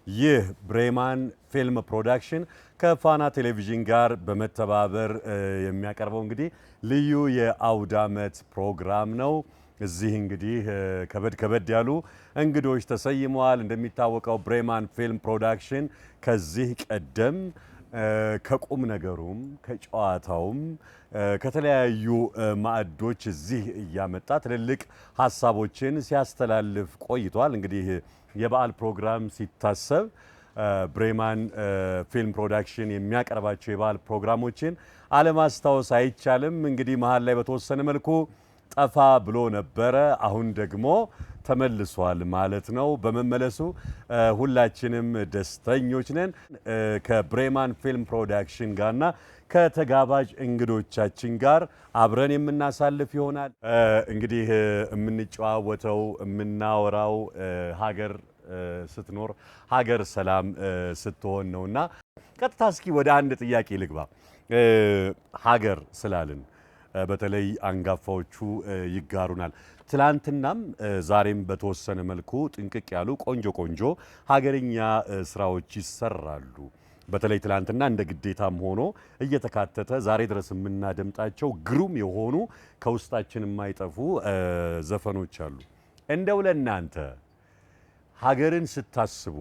ይህ ብሬማን ፊልም ፕሮዳክሽን ከፋና ቴሌቪዥን ጋር በመተባበር የሚያቀርበው እንግዲህ ልዩ የአውደ ዓመት ፕሮግራም ነው። እዚህ እንግዲህ ከበድ ያሉ እንግዶች ተሰይመዋል። እንደሚታወቀው ብሬማን ፊልም ፕሮዳክሽን ከዚህ ቀደም ከቁም ነገሩም ከጨዋታውም ከተለያዩ ማዕዶች እዚህ እያመጣ ትልልቅ ሐሳቦችን ሲያስተላልፍ ቆይቷል። እንግዲህ የበዓል ፕሮግራም ሲታሰብ ብሬማን ፊልም ፕሮዳክሽን የሚያቀርባቸው የበዓል ፕሮግራሞችን አለማስታወስ አይቻልም። እንግዲህ መሀል ላይ በተወሰነ መልኩ ጠፋ ብሎ ነበረ። አሁን ደግሞ ተመልሷል ማለት ነው። በመመለሱ ሁላችንም ደስተኞች ነን። ከብሬማን ፊልም ፕሮዳክሽን ጋርና ከተጋባዥ እንግዶቻችን ጋር አብረን የምናሳልፍ ይሆናል። እንግዲህ የምንጨዋወተው የምናወራው ሀገር ስትኖር ሀገር ሰላም ስትሆን ነውና ቀጥታ እስኪ ወደ አንድ ጥያቄ ልግባ። ሀገር ስላልን በተለይ አንጋፋዎቹ ይጋሩናል። ትላንትናም ዛሬም በተወሰነ መልኩ ጥንቅቅ ያሉ ቆንጆ ሀገርኛ ስራዎች ይሰራሉ። በተለይ ትላንትና እንደ ግዴታም ሆኖ እየተካተተ ዛሬ ድረስ የምናደምጣቸው ግሩም የሆኑ ከውስጣችን የማይጠፉ ዘፈኖች አሉ። እንደው ለእናንተ ሀገርን ስታስቡ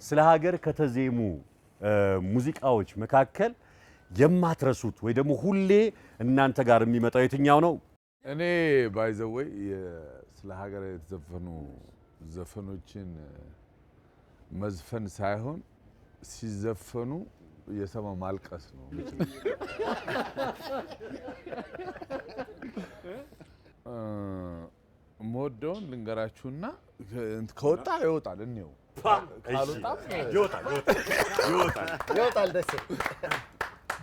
ስለ ሀገር ከተዜሙ ሙዚቃዎች መካከል የማትረሱት ወይ ደግሞ ሁሌ እናንተ ጋር የሚመጣው የትኛው ነው? እኔ ባይዘወይ ስለ ሀገር የተዘፈኑ ዘፈኖችን መዝፈን ሳይሆን ሲዘፈኑ የሰማ ማልቀስ ነው። ሞዶን ልንገራችሁና ከወጣ ይወጣል እንየው ካልወጣም ይወጣል ደስ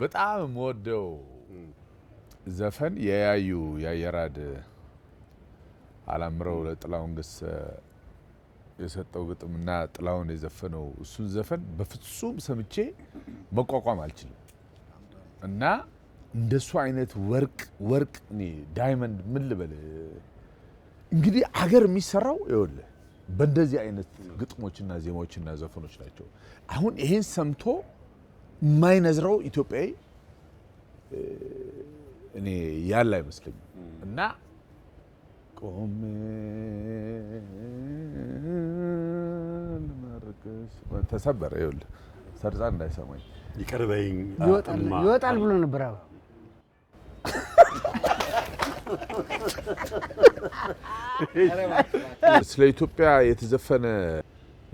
በጣም ሞደው ዘፈን የያዩ ያየራድ አላምረው ለጥላውን ገሰ የሰጠው ግጥምና ጥላውን የዘፈነው እሱን ዘፈን በፍጹም ሰምቼ መቋቋም አልችልም። እና እንደሱ አይነት ወርቅ እኔ ዳይመንድ ምን ልበል እንግዲህ ሀገር የሚሰራው ይኸውልህ በእንደዚህ አይነት ግጥሞችና ዜማዎችና ዘፈኖች ናቸው። አሁን ይሄን ሰምቶ የማይነዝረው ኢትዮጵያዊ እኔ ያለ አይመስለኝም። እና ቆሜ ተሰበረ ይኸውልህ ሰርጻ እንዳይሰማኝ ይቀርበኝ ይወጣል ብሎ ነበር። አዎ ስለ ኢትዮጵያ የተዘፈነ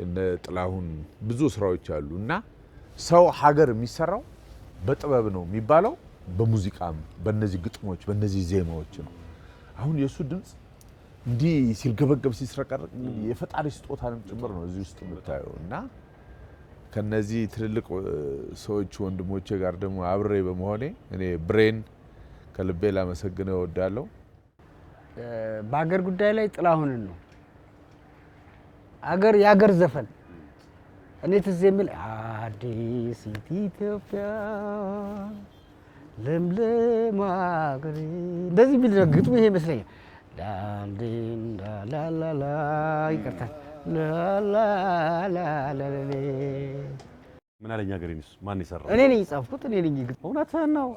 እነ ጥላሁን ብዙ ስራዎች አሉ። እና ሰው ሀገር የሚሰራው በጥበብ ነው የሚባለው በሙዚቃም በእነዚህ ግጥሞች በእነዚህ ዜማዎች ነው። አሁን የሱ ድምጽ እንዲህ ሲልገበገብ ሲስረቀረቅ የፈጣሪ ስጦታንም ጭምር ነው እዚህ ውስጥ የምታየው። እና ከነዚህ ትልልቅ ሰዎች ወንድሞቼ ጋር ደግሞ አብሬ በመሆኔ እኔ ብሬን ከልቤ ላመሰግነው እወዳለሁ። በአገር ጉዳይ ላይ ጥላሁንን ነው የአገር ዘፈን እኔ ትዝ የሚል አዲስ ኢትዮጵያ ለምለም አገሬ እንደዚህ ቢል ግጥሙ ይሄ ይመስለኛል። ዳንዲን ላላላ ይቀርታል ላላላላላ ምን አለኝ ሀገሬንስ ማን ይሰራው? እኔ ነኝ የጻፍኩት እኔ ነኝ። እውነትህን ነው።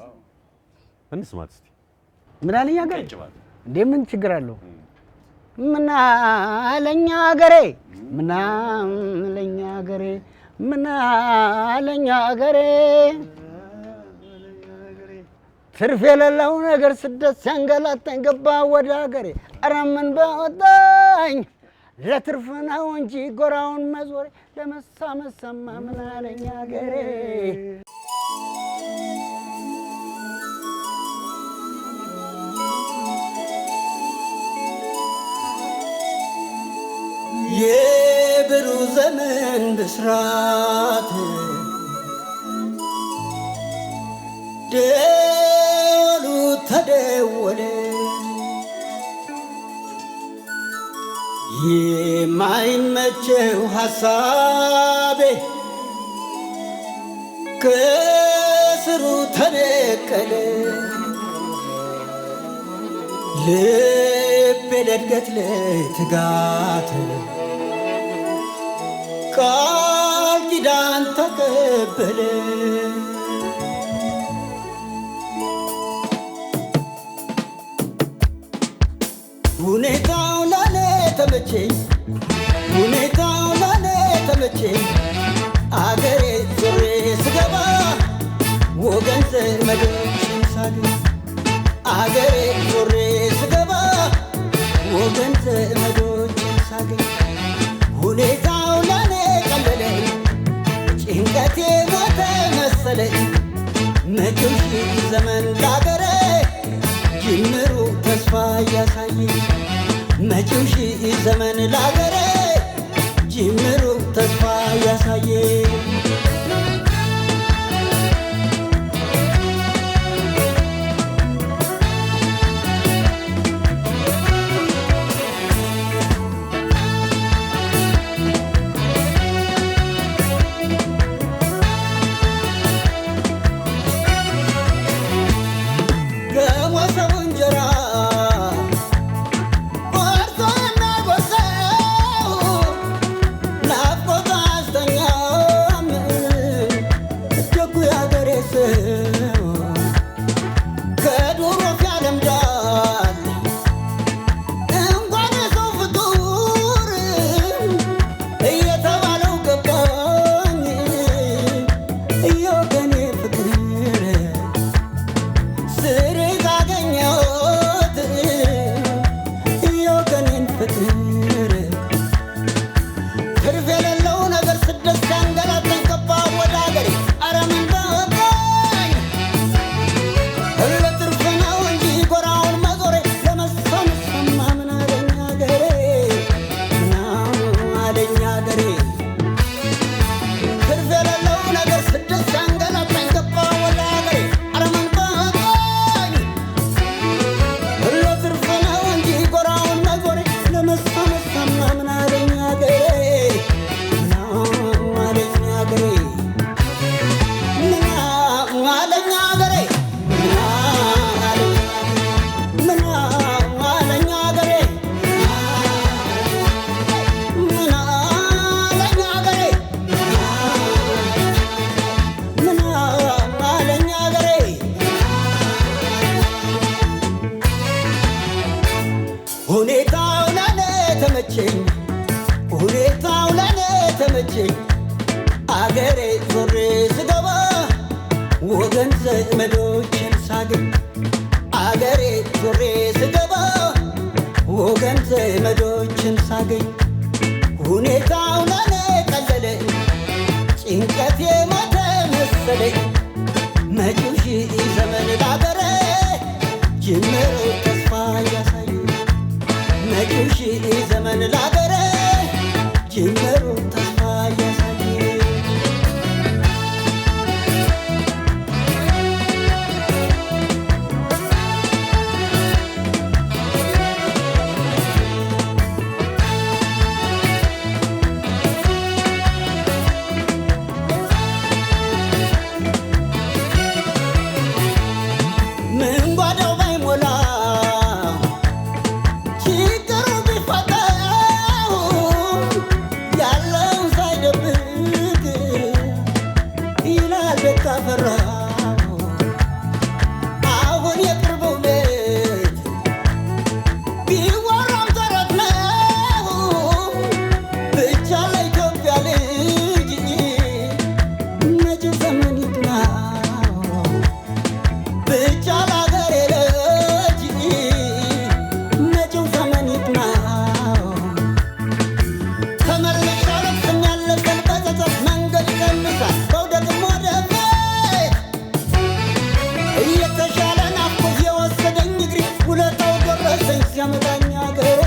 እንስማት እስቲ። ምን አለኝ ሀገሬ እንዴ ምን ችግር አለው? ምን አለኝ ሀገሬ ምን አለኝ ሀገሬ ምን አለኝ ሀገሬ ትርፍ የሌለው ነገር ስደት ሲያንገላታኝ ገባ ወደ ሀገሬ። ኧረ ምን በወጣኝ ለትርፍ ነው እንጂ ጎራውን መዞሬ ለመሳመሰማ ምን አለኝ ሀገሬ። የብሩህ ዘመን ብስራት ደወሉ ተደወለ የማይመቸው ሐሳቤ ከስሩ ተነቀለ ልቤ ለእድገት ለትጋት ቃል ኪዳን ተቀበለ ሁኔታው ለኔ ተመቸኝ ሁኔታው ለኔ ተመቸኝ አገሬ ዞሬ ስገባ ወገን ዘመዶችን ሳገኝ አገሬ ዞሬ ስገባ ወገን ዘመዶችን ሳገኝ ሁኔታው ለኔ ቀለለኝ ጭንቀቴ ሞተ መሰለኝ መጪው ሺህ ዘመን ላገሬ ጅምሩ ተስፋ እያሳየኝ መጪው ሺህ ዘመን ላገሬ ጅምሩ ተስፋ እያሳየኝ ሁኔታው ለኔ ተመቸኝ ሁኔታው ለኔ ተመቸኝ አገሬ ዞሬ ስገባ ወገን ዘመዶችን ሳገኝ አገሬ ዞሬ ስገባ ወገን ዘመዶችን ሳገኝ ሁኔታው ለኔ ቀለለኝ ጭንቀቴ ሞተ መሰለኝ መጪው ሺህ ዘመን ላገሬ ጅምሩ ተስፋ እያሳየኝ መጪው ሺህ ዘመን ላገሬ ጅምሩ ተስፋ እያሳየኝ ምን ጓዳው ባይሞላ ችግሩ ቢፈታው ያለውን ሳይደብቅ ይላል ቤት ካፈራው አሁን የቅርቡ ቤት ቢወራም ተረት ነው ብቻ ለኢትዮጵያ ልጅ መጪው ዘመን ይቅናው ብቻ ለአገሬ ልጅ መጪው ዘመን ይቅናው ተመልሼ አለቅስም ያለፈን በጸጸት መንገድ ይቀንሳል በውደቅም ወደፊት እየተሻለ ናፍቆት የወሰደኝ እግሬ ውለታው ደረሰኝ ሲያመጣኝ አገሬ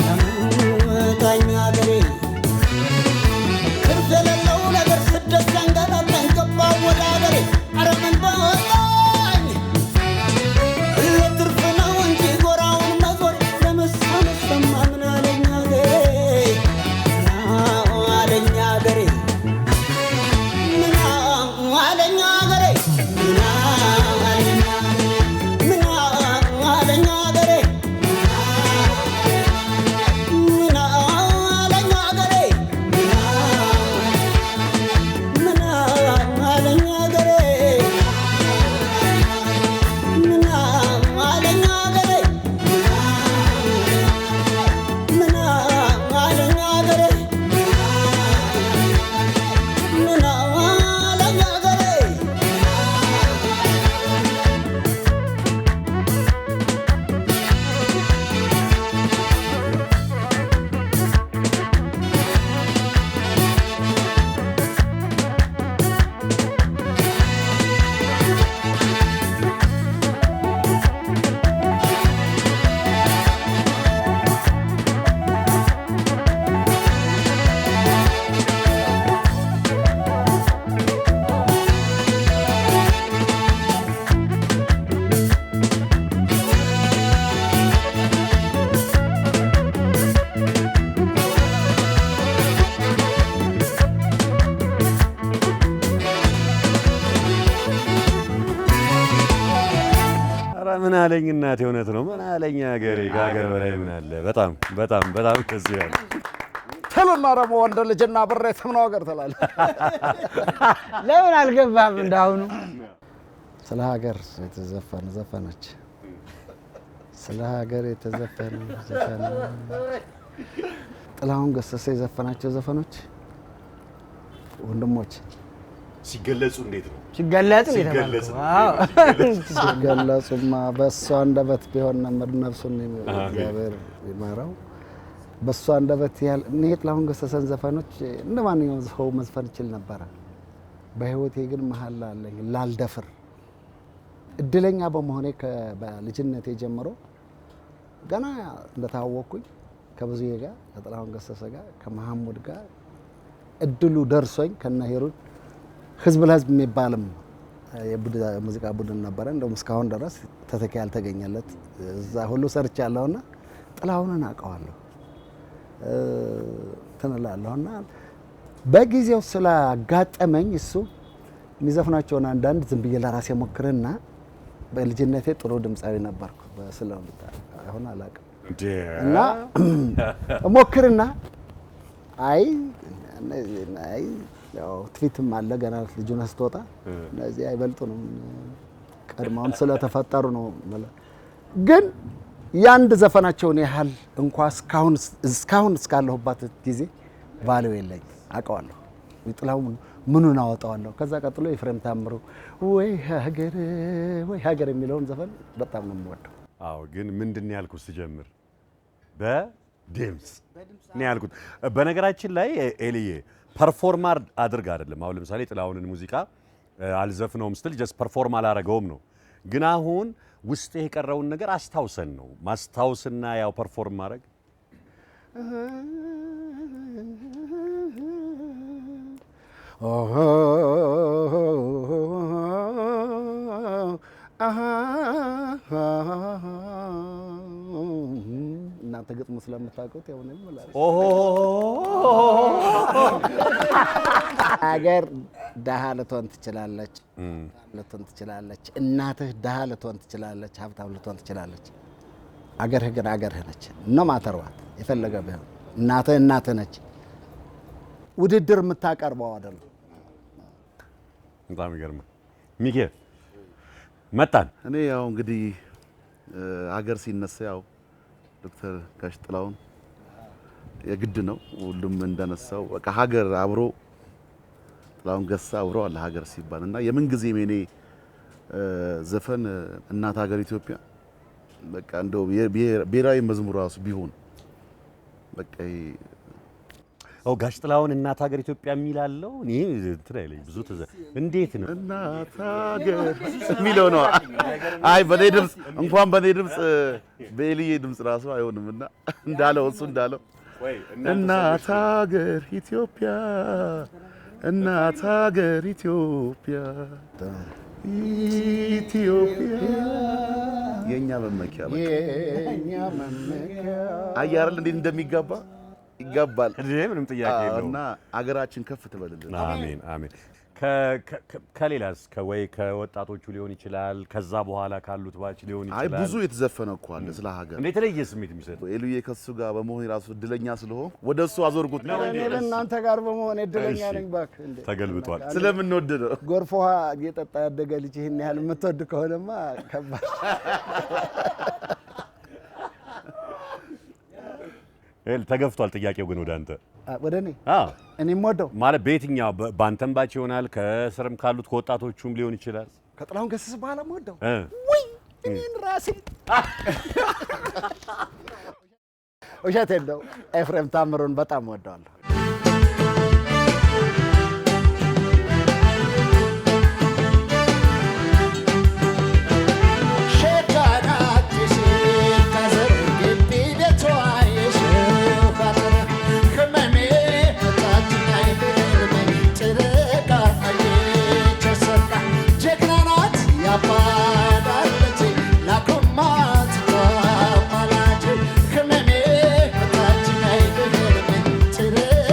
ሲያመጣኝ አገሬ ትርፍ የሌለው ነገር ስደት ሲያንገላታኝ ገባሁ ወደ አገሬ ኧረ ምን በወጣኝ ለትርፍ ነው እንጂ ጎራውን መዞር ለመሳመሰማ ምን አለኝ አገሬ ምን አለኝ አገሬ ምን አለኝ አገሬ ምን አለኝ አገሬ ምን አለኝ አገሬ አለኝ እናቴ እውነት ነው ምን አለኝ ሀገሬ ከሀገር በላይ ምን አለ በጣም በጣም በጣም ደስ ይላል ተለና ደግሞ ወንድ ልጅና ብሬ ተምነው ሀገር ትላለህ ለምን አልገባም እንዳሁኑ ስለ ሀገር የተዘፈነ ዘፈኖች ስለ ሀገር የተዘፈነ ዘፈኖች ጥላሁን ገሰሰ የዘፈናቸው ዘፈኖች ወንድሞች ሲገለጹ እንዴት ነው ሲገለጹማ በእሷ አንደበት ቢሆን ነፍሱን እግዚአብሔር ይማረው በእሷ አንደበት ያህል እኔ ጥላሁን ገሰሰን ዘፈኖች እንደ ማንኛውም ሰው መዝፈን ይችል ነበረ በህይወቴ ግን መሐላ አለኝ ላልደፍር እድለኛ በመሆኔ በልጅነቴ ጀምሮ ገና እንደታወቅኩኝ ከብዙዬ ጋር ከጥላሁን ገሰሰ ጋር ከመሐሙድ ጋር እድሉ ደርሶኝ ከነሄሩት ህዝብ ለህዝብ የሚባልም የሙዚቃ ቡድን ነበረ እንደውም እስካሁን ድረስ ተተኪ ያልተገኘለት እዛ ሁሉ ሰርቻለሁና ጥላሁንን አውቀዋለሁ ተነላለሁና በጊዜው ስላጋጠመኝ እሱ የሚዘፍናቸውን አንዳንድ ዝም ብዬ ለራሴ ሞክርና በልጅነቴ ጥሩ ድምጻዊ ነበርኩ በስለምታ አሁን አላውቅም እና ሞክርና አይ ያው ትፊትም አለ ገና ልጁን አስተወጣ እነዚህ አይበልጡንም ቀድማውን ስለተፈጠሩ ነው ግን ያንድ ዘፈናቸውን ያህል እንኳን እስካሁን እስካለሁባት ጊዜ ቫልዩ የለኝ አውቀዋለሁ ጥላሁን ምኑን አወጣዋለሁ ከዛ ቀጥሎ ኤፍሬም ታምሩ ወይ ሀገር የሚለውን ዘፈን በጣም ነው የምወደው አዎ ግን ምንድን ያልኩት ሲጀምር በድምጽ ነው ያልኩት በነገራችን ላይ ኤሊዬ ፐርፎርማር አድርግ አይደለም አሁን ለምሳሌ ጥላሁንን ሙዚቃ አልዘፍነውም ስትል ጀስት ፐርፎርም አላረገውም ነው ግን አሁን ውስጥ የቀረውን ነገር አስታውሰን ነው ማስታውስና ያው ፐርፎርም ማድረግ እናንተ ግጥሙ ስለምታውቁት ያው ነው ማለት ሀገር ደሃ ልትሆን ትችላለች እናትህ ደሃ ልትሆን ትችላለች ሀብታም ልትሆን ትችላለች አገርህ ግን አገርህ ነች ነው ማተርዋት የፈለገ ቢሆን እናትህ ነች ውድድር የምታቀርበው አይደለም በጣም ይገርማል ሚካኤል መጣን እኔ ያው እንግዲህ ሀገር ሲነሳ ያው ዶክተር ጋሽ ጥላሁን የግድ ነው ሁሉም እንደነሳው በቃ ሀገር አብሮ ጥላሁን ገሰሰ አብሮ አለ ሀገር ሲባልና የምን ጊዜም የኔ ዘፈን እናት ሀገር ኢትዮጵያ በቃ እንደው ብሔራዊ መዝሙር ራሱ ቢሆን በቃ ጋሽ ጥላሁን እናት ሀገር ኢትዮጵያ የሚላለው እኔ እንትን አይለኝ ብዙ እንዴት ነው እናት ሀገር የሚለው ነው አይ በኔ ድምጽ እንኳን በኔ ድምጽ በኤልዬ ድምጽ ራሱ አይሆንምና እንዳለው እሱ እንዳለው እናት ሀገር ኢትዮጵያ እናት ሀገር ኢትዮጵያ የኛ መመኪያ አያርል እንዴት እንደሚገባ ይገባል ምንም ጥያቄ የለውም እና አገራችን ከፍ ትበልልን አሜን አሜን ከሌላስ ከወይ ከወጣቶቹ ሊሆን ይችላል ከዛ በኋላ ካሉት ባች ሊሆን ይችላል አይ ብዙ የተዘፈነ እኮ አለ ስለ ሀገር እንዴት የተለየ ስሜት የሚሰጥ ኤልዬ ከሱ ጋር በመሆን ራሱ እድለኛ ስለሆነ ወደሱ አዞርኩት እናንተ ጋር በመሆን እድለኛ ነኝ እባክህ እንዴ ተገልብጧል ስለምንወድ ነው ጎርፍ ውሃ እየጠጣ ያደገ ልጅ ይሄን ያህል የምትወድ ከሆነማ ከባድ ተገፍቷል ጥያቄው ግን ወደ አንተ ወደ እኔ እኔም ወደው ማለት በየትኛው ባንተም ባች ይሆናል ከስርም ካሉት ከወጣቶቹም ሊሆን ይችላል ከጥላሁን ገሰሰ በኋላ ወደው ወይ እኔን ራሴ ውሸቴን ነው ኤፍሬም ታምሩን በጣም ወደዋለሁ Today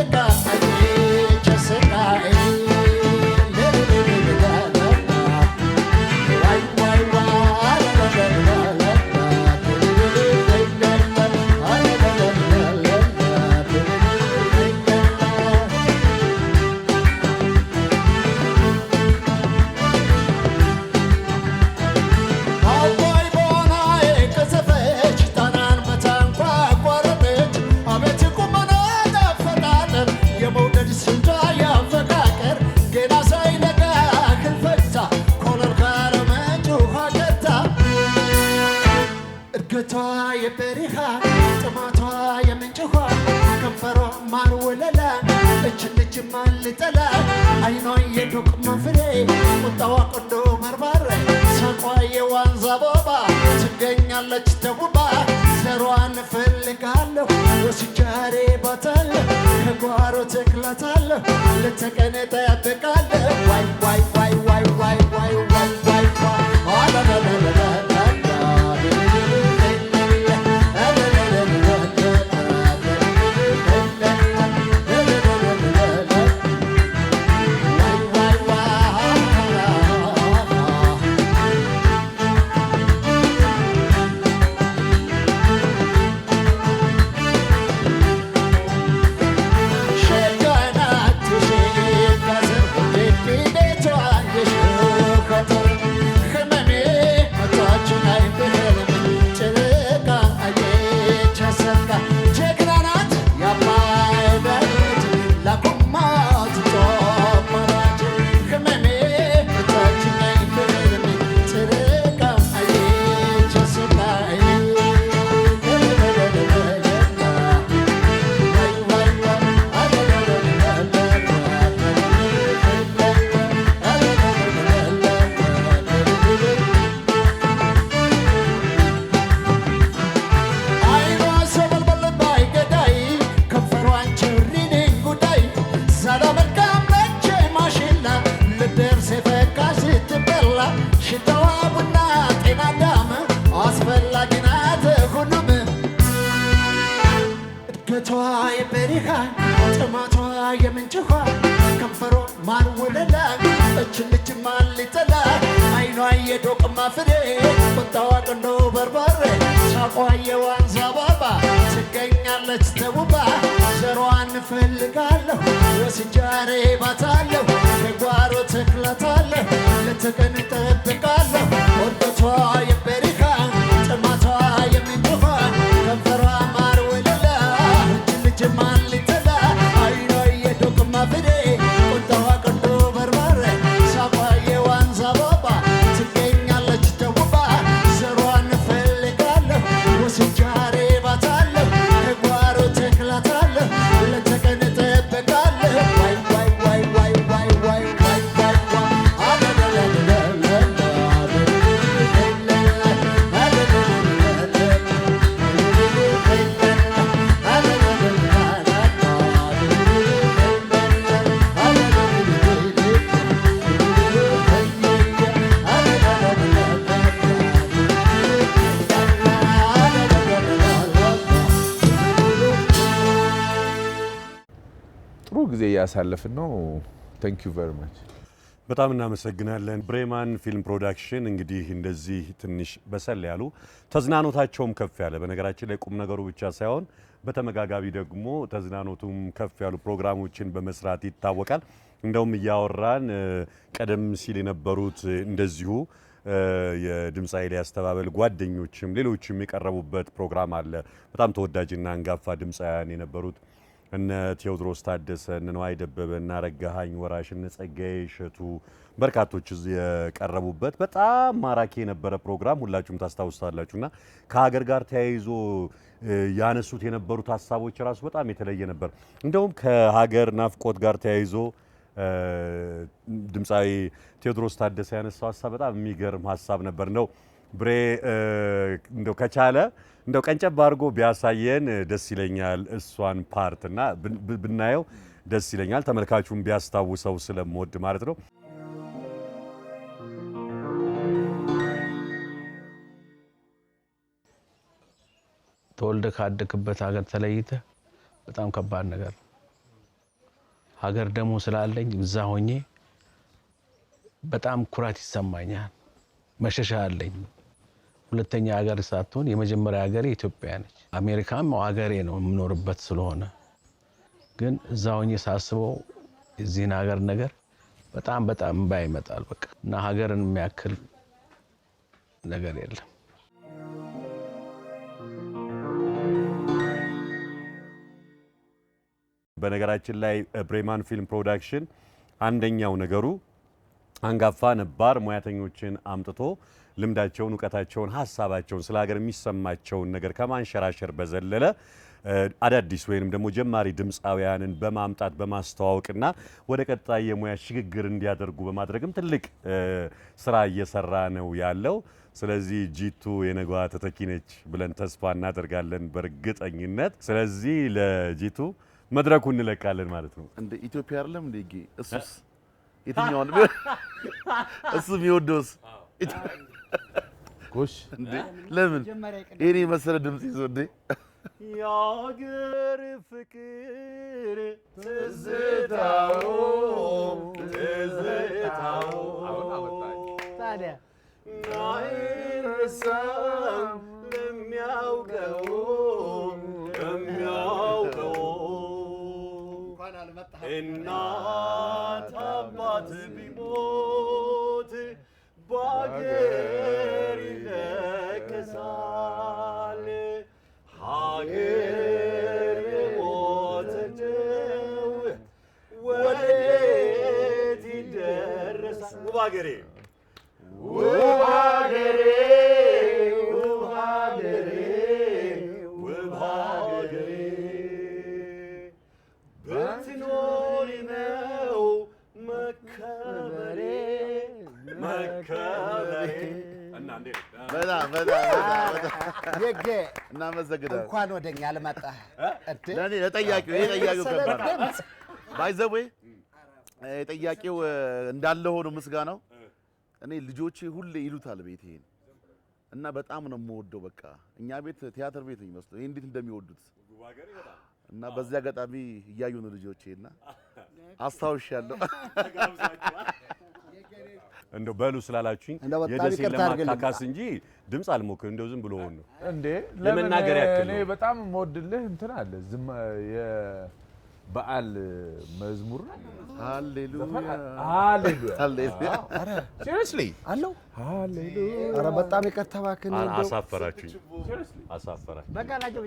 የበሪኻ ጥማቷ የምንጭ ውሃ ከንፈሯ ማር ወለላ እችን ልጅ ማን ልጠላ አይኗ የዶቅማ ፍሬ ቁጣዋ ቆንዶ በርባሬ ሳቋ የዋንዛ ቦባ ትገኛለች ተውባ ዘሯን እፈልጋለሁ ወስጃሬ ባታለሁ ከጓሮ ተክላታለሁ ለተቀን እጠብቃለሁ ዋይ ዋይ ዋይ ዋይ ዋይ ዋይ ዋይ ዋይ የበሪኻ ጥማቷ የምንጭ ውሃ ከንፈሯ ማር ወለላ እችን ልጅ ማን ሊጠላ አይኗ የዶቅማ ፍሬ ቁጣዋ ቆንዶ በርባሬ ሳቋ የዋንዛ ባባ ትገኛለች ተውባ ዘሯን እፈልጋለሁ ወስጃሬ ባታለሁ ከጓሮ ተክላታለሁ ለተቀን እጠብቃለሁ ወርቀቷ የበሪኻ ጥማቷ የምንጭ ውሃ ከንፈሯ ማር ወለላ እችን ልጅ ማን ሊጠላ አይኗ የዶቅማ ፍሬ ቁጣዋ ቆንዶ በርባሬ ሳቋ የዋንዛ ባባ ትገኛለች ተውባ ዘሯን እፈልጋለሁ ወስጃሬ ባታለሁ ከጓሮ ተክላታለሁ ለተቀን እጠብቃለሁ ዋይ ዋይ ዋይ ዋይ ዋይ ዋይ ዋይ ዋይ ጥሩ ጊዜ እያሳለፍን ነው። ታንክ ዩ ቨሪ ማች። በጣም እናመሰግናለን። ብሬማን ፊልም ፕሮዳክሽን እንግዲህ እንደዚህ ትንሽ በሰል ያሉ ተዝናኖታቸውም ከፍ ያለ በነገራችን ላይ ቁም ነገሩ ብቻ ሳይሆን በተመጋጋቢ ደግሞ ተዝናኖቱም ከፍ ያሉ ፕሮግራሞችን በመስራት ይታወቃል። እንደውም እያወራን ቀደም ሲል የነበሩት እንደዚሁ የድምፃዊ ኤልያስ ተባበል ጓደኞችም ሌሎችም የቀረቡበት ፕሮግራም አለ። በጣም ተወዳጅና አንጋፋ ድምፃውያን የነበሩት እነ ቴዎድሮስ ታደሰ፣ እነ ነዋይ ደበበ፣ እነ አረጋኸኝ ወራሽ፣ እነ ጸጋዬ እሸቱ በርካቶች የቀረቡበት በጣም ማራኪ የነበረ ፕሮግራም ሁላችሁም ታስታውሳላችሁና ከሀገር ጋር ተያይዞ ያነሱት የነበሩት ሀሳቦች ራሱ በጣም የተለየ ነበር። እንደውም ከሀገር ናፍቆት ጋር ተያይዞ ድምፃዊ ቴዎድሮስ ታደሰ ያነሳው ሀሳብ በጣም የሚገርም ሀሳብ ነበር። እንደው ብሬ እንደው ከቻለ እንደው ቀንጨብ አድርጎ ቢያሳየን ደስ ይለኛል። እሷን ፓርት እና ብናየው ደስ ይለኛል። ተመልካቹም ቢያስታውሰው ስለምወድ ማለት ነው። ተወልደ ካደክበት ሀገር ተለይተ በጣም ከባድ ነገር ነው። ሀገር ደግሞ ስላለኝ እዛ ሆኜ በጣም ኩራት ይሰማኛል። መሸሻ አለኝ። ሁለተኛ ሀገር ሳትሆን የመጀመሪያ ሀገሬ ኢትዮጵያ ነች። አሜሪካም ሀገሬ ነው የምኖርበት ስለሆነ ግን እዛ ሆኜ ሳስበው የዚህን ሀገር ነገር በጣም እንባ ይመጣል። በቃ እና ሀገርን የሚያክል ነገር የለም። በነገራችን ላይ ብሬማን ፊልም ፕሮዳክሽን አንደኛው ነገሩ አንጋፋ ነባር ሙያተኞችን አምጥቶ ልምዳቸውን፣ ዕውቀታቸውን፣ ሐሳባቸውን ስለ ሀገር የሚሰማቸውን ነገር ከማንሸራሸር በዘለለ አዳዲስ ወይንም ደግሞ ጀማሪ ድምፃውያንን በማምጣት በማስተዋወቅና ወደ ቀጣይ የሙያ ሽግግር እንዲያደርጉ በማድረግም ትልቅ ስራ እየሰራ ነው ያለው። ስለዚህ ጂቱ የነገዋ ተተኪ ነች ብለን ተስፋ እናደርጋለን በእርግጠኝነት። ስለዚህ ለጂቱ መድረኩ እንለቃለን ማለት ነው። እንደ ኢትዮጵያ አይደለም እንደ እሱስ የትኛውን እሱ የሚወደውስ ጎሽ እንዴ ለምን የኔ መሰለ ድምጽ ይዞ እንዴ የአገር ፍቅር ትዝታው ታዲያ አይረሳም ለሚያውቀው እናት አባት ቢሞት በአገር ይለቅሳል ሀገር የሞተችው ወዴት ይደረሳል ውብ ሀገሬ ውብ ሀገሬ ውብ ሀገሬ ውብ ሀገሬ ብትኖሪ ነው መከበሬ መከበሬ እና እንዴ በጣም የጌ እናመሰግናለን። እንኳን ወደኛ አልመጣህ ለኔ ለጠያቂው የጠያቂው ከባድ ባይዘዌ የጠያቂው እንዳለ ሆኖ ምስጋናው እኔ ልጆቼ ሁሌ ይሉታል ቤት ይሄን እና በጣም ነው የምወደው። በቃ እኛ ቤት ቲያትር ቤት ነው የሚመስለው ይሄን እንዴት እንደሚወዱት እና በዚያ አጋጣሚ እያዩ ነው ልጆቼና አስታውሻለሁ። እንደው በሉ ስላላችሁኝ የደሴ ለማካካስ እንጂ ድምጽ አልሞክር እንደው ዝም ብሎ ነው እንዴ ለመናገር ያክል እኔ በጣም የምወድልህ እንትን አለ ዝም የበዓል መዝሙር ሃሌሉያ ሃሌሉያ ሲሪየስሊ አለው ሃሌሉያ ኧረ በጣም ይቅርታ እባክህ አሳፈራችሁኝ አሳፈራችሁኝ በቃ ናቸው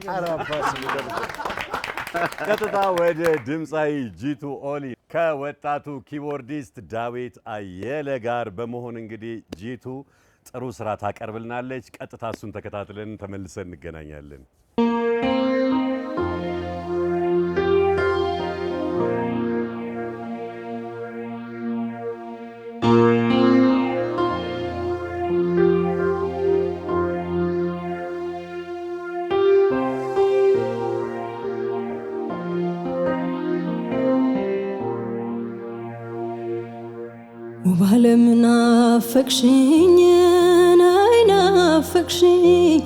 ቀጥታ ወደ ድምፃዊ ጂቱ ኦሊ ከወጣቱ ኪቦርዲስት ዳዊት አየለ ጋር በመሆን እንግዲህ ጂቱ ጥሩ ስራ ታቀርብልናለች። ቀጥታ እሱን ተከታትለን ተመልሰን እንገናኛለን። وبعلم نافقشين نافقشين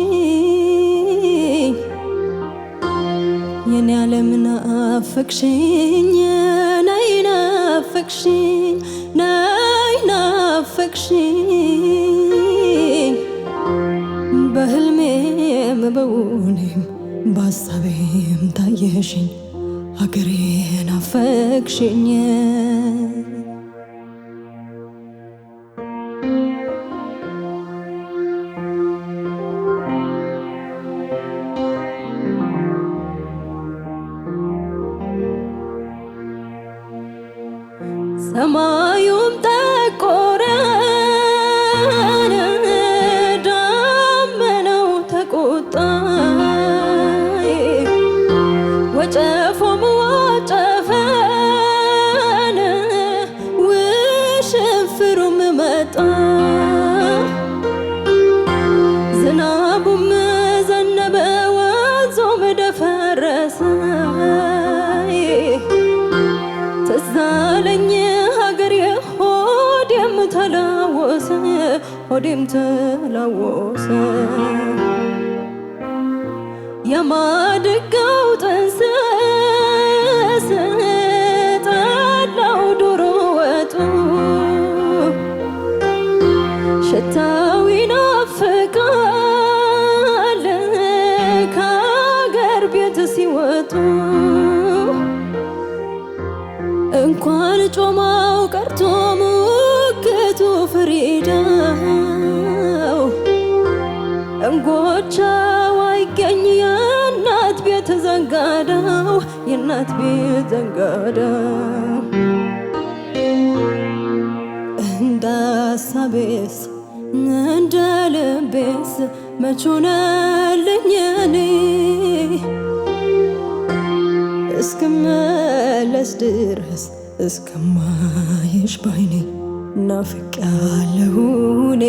نافقشين يني علم نافقشين نافقشين نافقشين بهلمي مبونيم بصبيم تايشين ሀገሬን አፈቅሽኝ ሰማዩም ጠቆረ ዳመናው ተቆጣ ወጨፎም ወጨፈን ውሽንፍሩም መጣ ዝናቡም ዘነበ ወንዙም ደፈረሰ ትዝ አለኝ ሀገሬ ሆዴም ተላወሰ የማድጋው ጥንስስ ጠላው ዶሮ ወጡ ሽታው ይናፍቃል ከአገር ቤት ሲወጡ እንኳን ጮማው ቀርቶ ሙክቱ ፍሪዳው እንጎቻው አይገኝ የእናት ቤት ዘንጋዳው የእናት ቤት ዘንጋዳው ሀሳቤስ እንደ ልቤስ መች ሆነልኝ እኔ እስክመለስ ድረስ እስከማይሽ ባይኔ ናፍቄያለሁ እኔ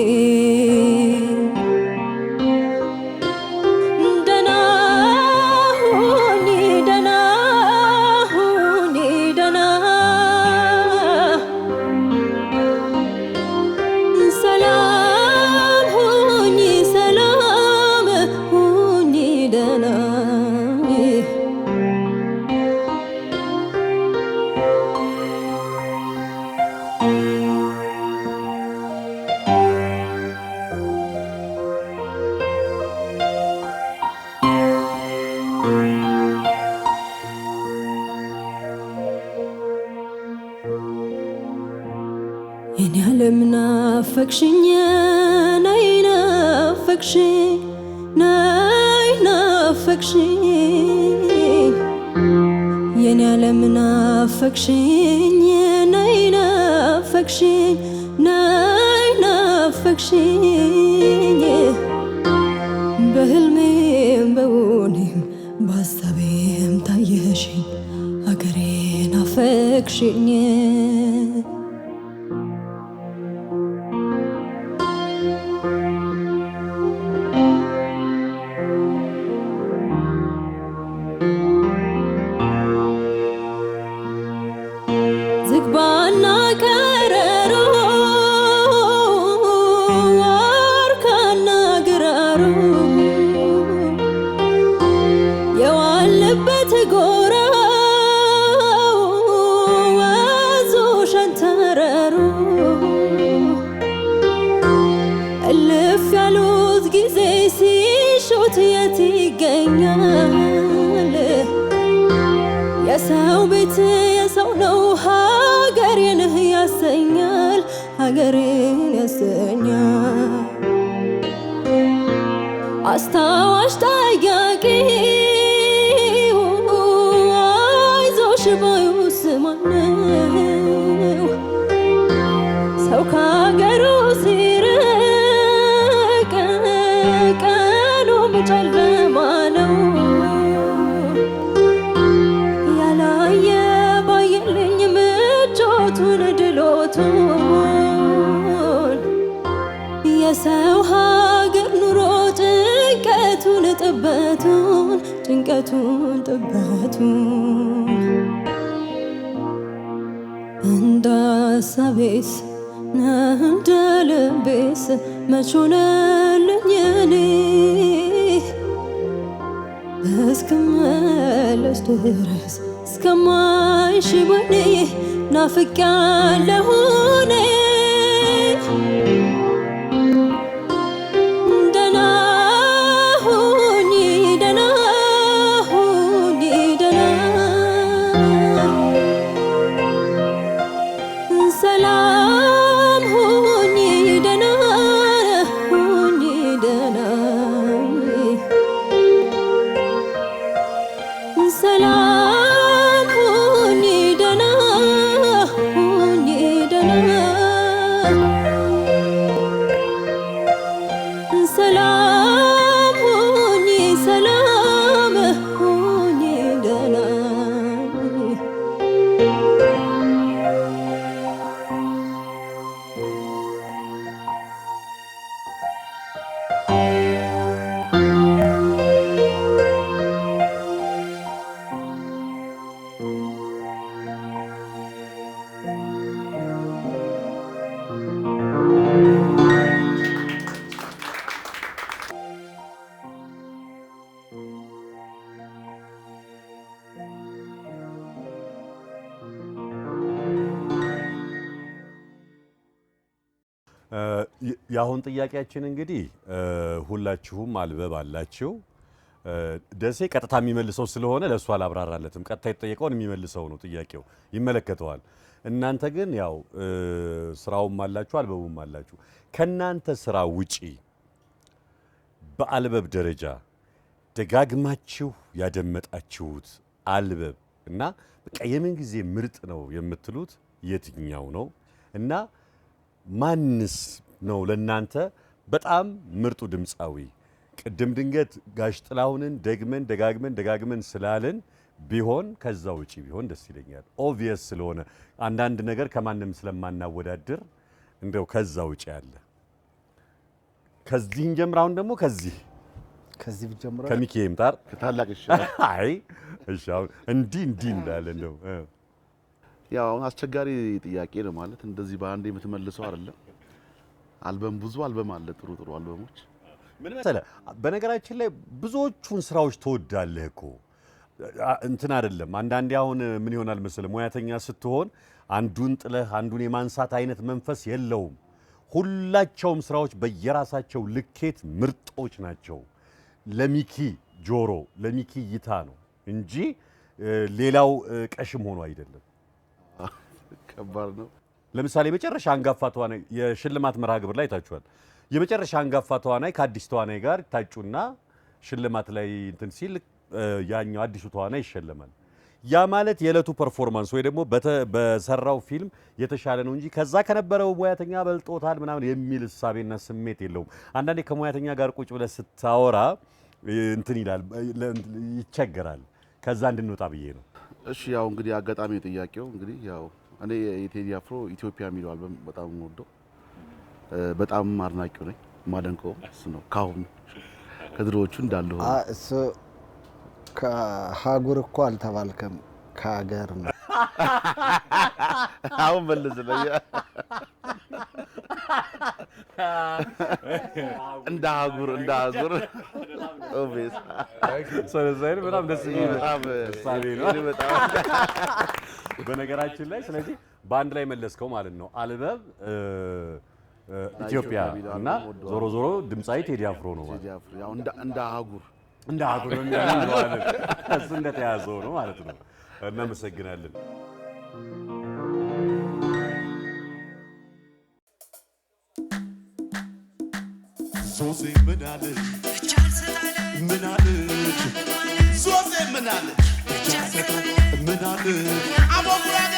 የኔ ዓለም ናፈቅሽኝ ነይ ናፈቅሽኝ ነይ ናፈቅሽኝ የኔ ዓለም ናፈቅሽኝ ነይ ናፈቅሽኝ ነይ ናፈቅሽኝ በህልሜም በውኔም በሀሳቤም ታየሽኝ አገሬ ናፈቅሽኝ ዝግባና ቀረሮ ዋርካና ግራሩ የዋለበት ጎራ ወንዙ ሸንተረሩ እልፍ ያሉት ጊዜ ሲሹት የት ይገኛል የሰው ቤት የሰው ነው ሀገሬን ያሰኛል ሀገሬን ያሰኛል አስታዋሽ ጠያቂ አይዞሽ ባዩስ ማነው ሰው ከሀገሩ ሲርቅ ቀኑም ጨለማ ነው ያላየ ባየልኝ ምቾቱን ድሎቱን የሰው ሀገር ኑሮ ጭንቀቱን ጥበቱን ጭንቀቱን ጥበቱን እንደ ሀሳቤስ እንደ ልቤስ መች ሆነልኝ እኔ እስክመለስ ድረስ እስከማይሽ ባይኔ ናፍቄያለሁ እኔ ደህና ሁኚ ደህና ሁኚ ደህና ሰላም ሁኚ ደህና ሁኚ ደህና ሰላም ሁኚ ደህና ሁኚ ደህና ሰላም ሁኚ ሰላም ሁኚ ደህና የአሁን ጥያቄያችን እንግዲህ ሁላችሁም አልበብ አላችሁ ደሴ ቀጥታ የሚመልሰው ስለሆነ ለሱ አላብራራለትም ቀጥታ የተጠየቀውን የሚመልሰው ነው ጥያቄው ይመለከተዋል እናንተ ግን ያው ስራውም አላችሁ አልበቡም አላችሁ ከናንተ ስራ ውጪ በአልበብ ደረጃ ደጋግማችሁ ያደመጣችሁት አልበብ እና በቃ የምን ጊዜ ምርጥ ነው የምትሉት የትኛው ነው እና ማንስ ነው ለናንተ በጣም ምርጡ ድምፃዊ? ቅድም ድንገት ጋሽ ጥላሁንን ደጋግመን ስላልን ቢሆን ከዛ ውጪ ቢሆን ደስ ይለኛል። ኦብቪየስ ስለሆነ አንዳንድ ነገር ከማንም ስለማናወዳድር እንደው ከዛ ውጪ ያለ ከዚህ እንጀምር። አሁን ደግሞ ከዚህ ብጀምራ ከሚኪ ይምጣር ታላቅ ይሻላል። አይ እሺ፣ አሁን እንዲህ እንዳለ ነው። ያው አሁን አስቸጋሪ ጥያቄ ነው ማለት እንደዚህ በአንዴ የምትመልሰው አይደለም። ብዙ አልበም አለ፣ ጥሩ አልበሞች። ምን መሰለህ፣ በነገራችን ላይ ብዙዎቹን ስራዎች ትወዳለህ እኮ እንትን አይደለም። አንዳንዴ አሁን ምን ይሆናል መሰለህ፣ ሙያተኛ ስትሆን አንዱን ጥለህ አንዱን የማንሳት አይነት መንፈስ የለውም። ሁላቸውም ስራዎች በየራሳቸው ልኬት ምርጦች ናቸው። ለሚኪ ጆሮ ለሚኪ እይታ ነው እንጂ ሌላው ቀሽም ሆኖ አይደለም። ከባድ ነው። ለምሳሌ የመጨረሻ አንጋፋ ተዋናይ የሽልማት መርሃ ግብር ላይ ታችኋል። የመጨረሻ አንጋፋ ተዋናይ ከአዲስ ተዋናይ ጋር ታጩና ሽልማት ላይ እንትን ሲል ያኛው አዲሱ ተዋናይ ይሸለማል። ያ ማለት የዕለቱ ፐርፎርማንስ ወይ ደግሞ በሰራው ፊልም የተሻለ ነው እንጂ ከዛ ከነበረው ሙያተኛ በልጦታል ምናምን የሚል እሳቤና ስሜት የለውም። አንዳንዴ ከሙያተኛ ጋር ቁጭ ብለህ ስታወራ እንትን ይላል፣ ይቸገራል። ከዛ እንድንወጣ ብዬ ነው። እሺ ያው እንግዲህ አጋጣሚ ጥያቄው እንግዲህ ያው እኔ የቴዲ አፍሮ ኢትዮጵያ የሚለው አልበም በጣም ወደው በጣም አድናቂው ነኝ። ማደንቀው እሱ ነው። ካሁን ከድሮዎቹ እንዳለው እሱ ከሀጉር እኮ አልተባልከም ከሀገር ነው። አሁን መልስልኝ። እንደ ሀጉር ኦብቪየስ ሰለዛይን በጣም ደስ የሚል በጣም ነው። በነገራችን ላይ ስለዚህ በአንድ ላይ መለስከው ማለት ነው። አልበም ኢትዮጵያ እና ዞሮ ድምፃዊ ቴዲ አፍሮ ነው ማለት ነው። ያው እንደ ሀጉር ነው የሚያለው ማለት እሱ እንደተያዘው ነው ማለት ነው። እናመሰግናለን። ሶሴ ምን አለች ምን አለች ሶሴ ምን አለች ምን አለች አቦጉራዴ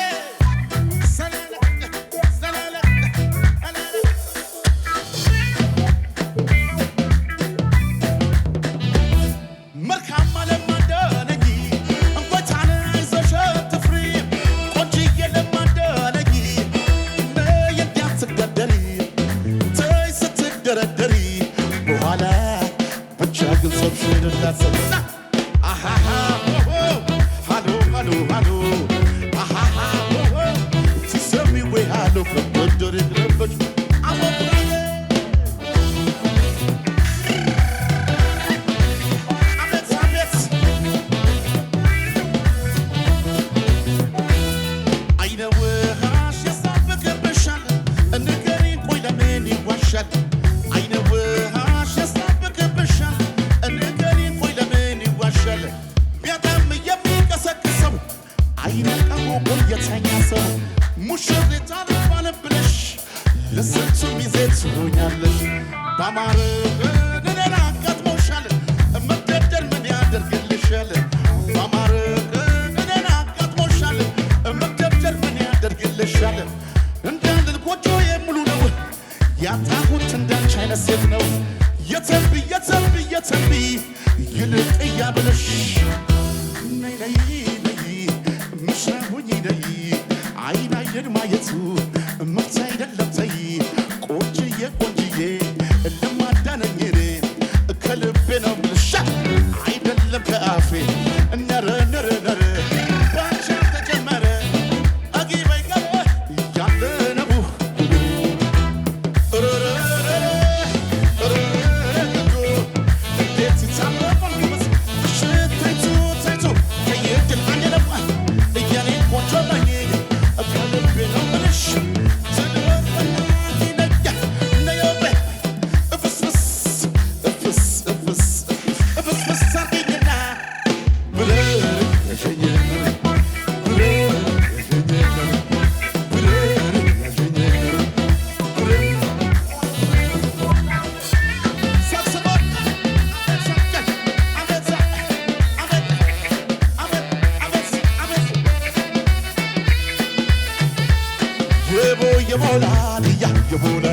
የቦላ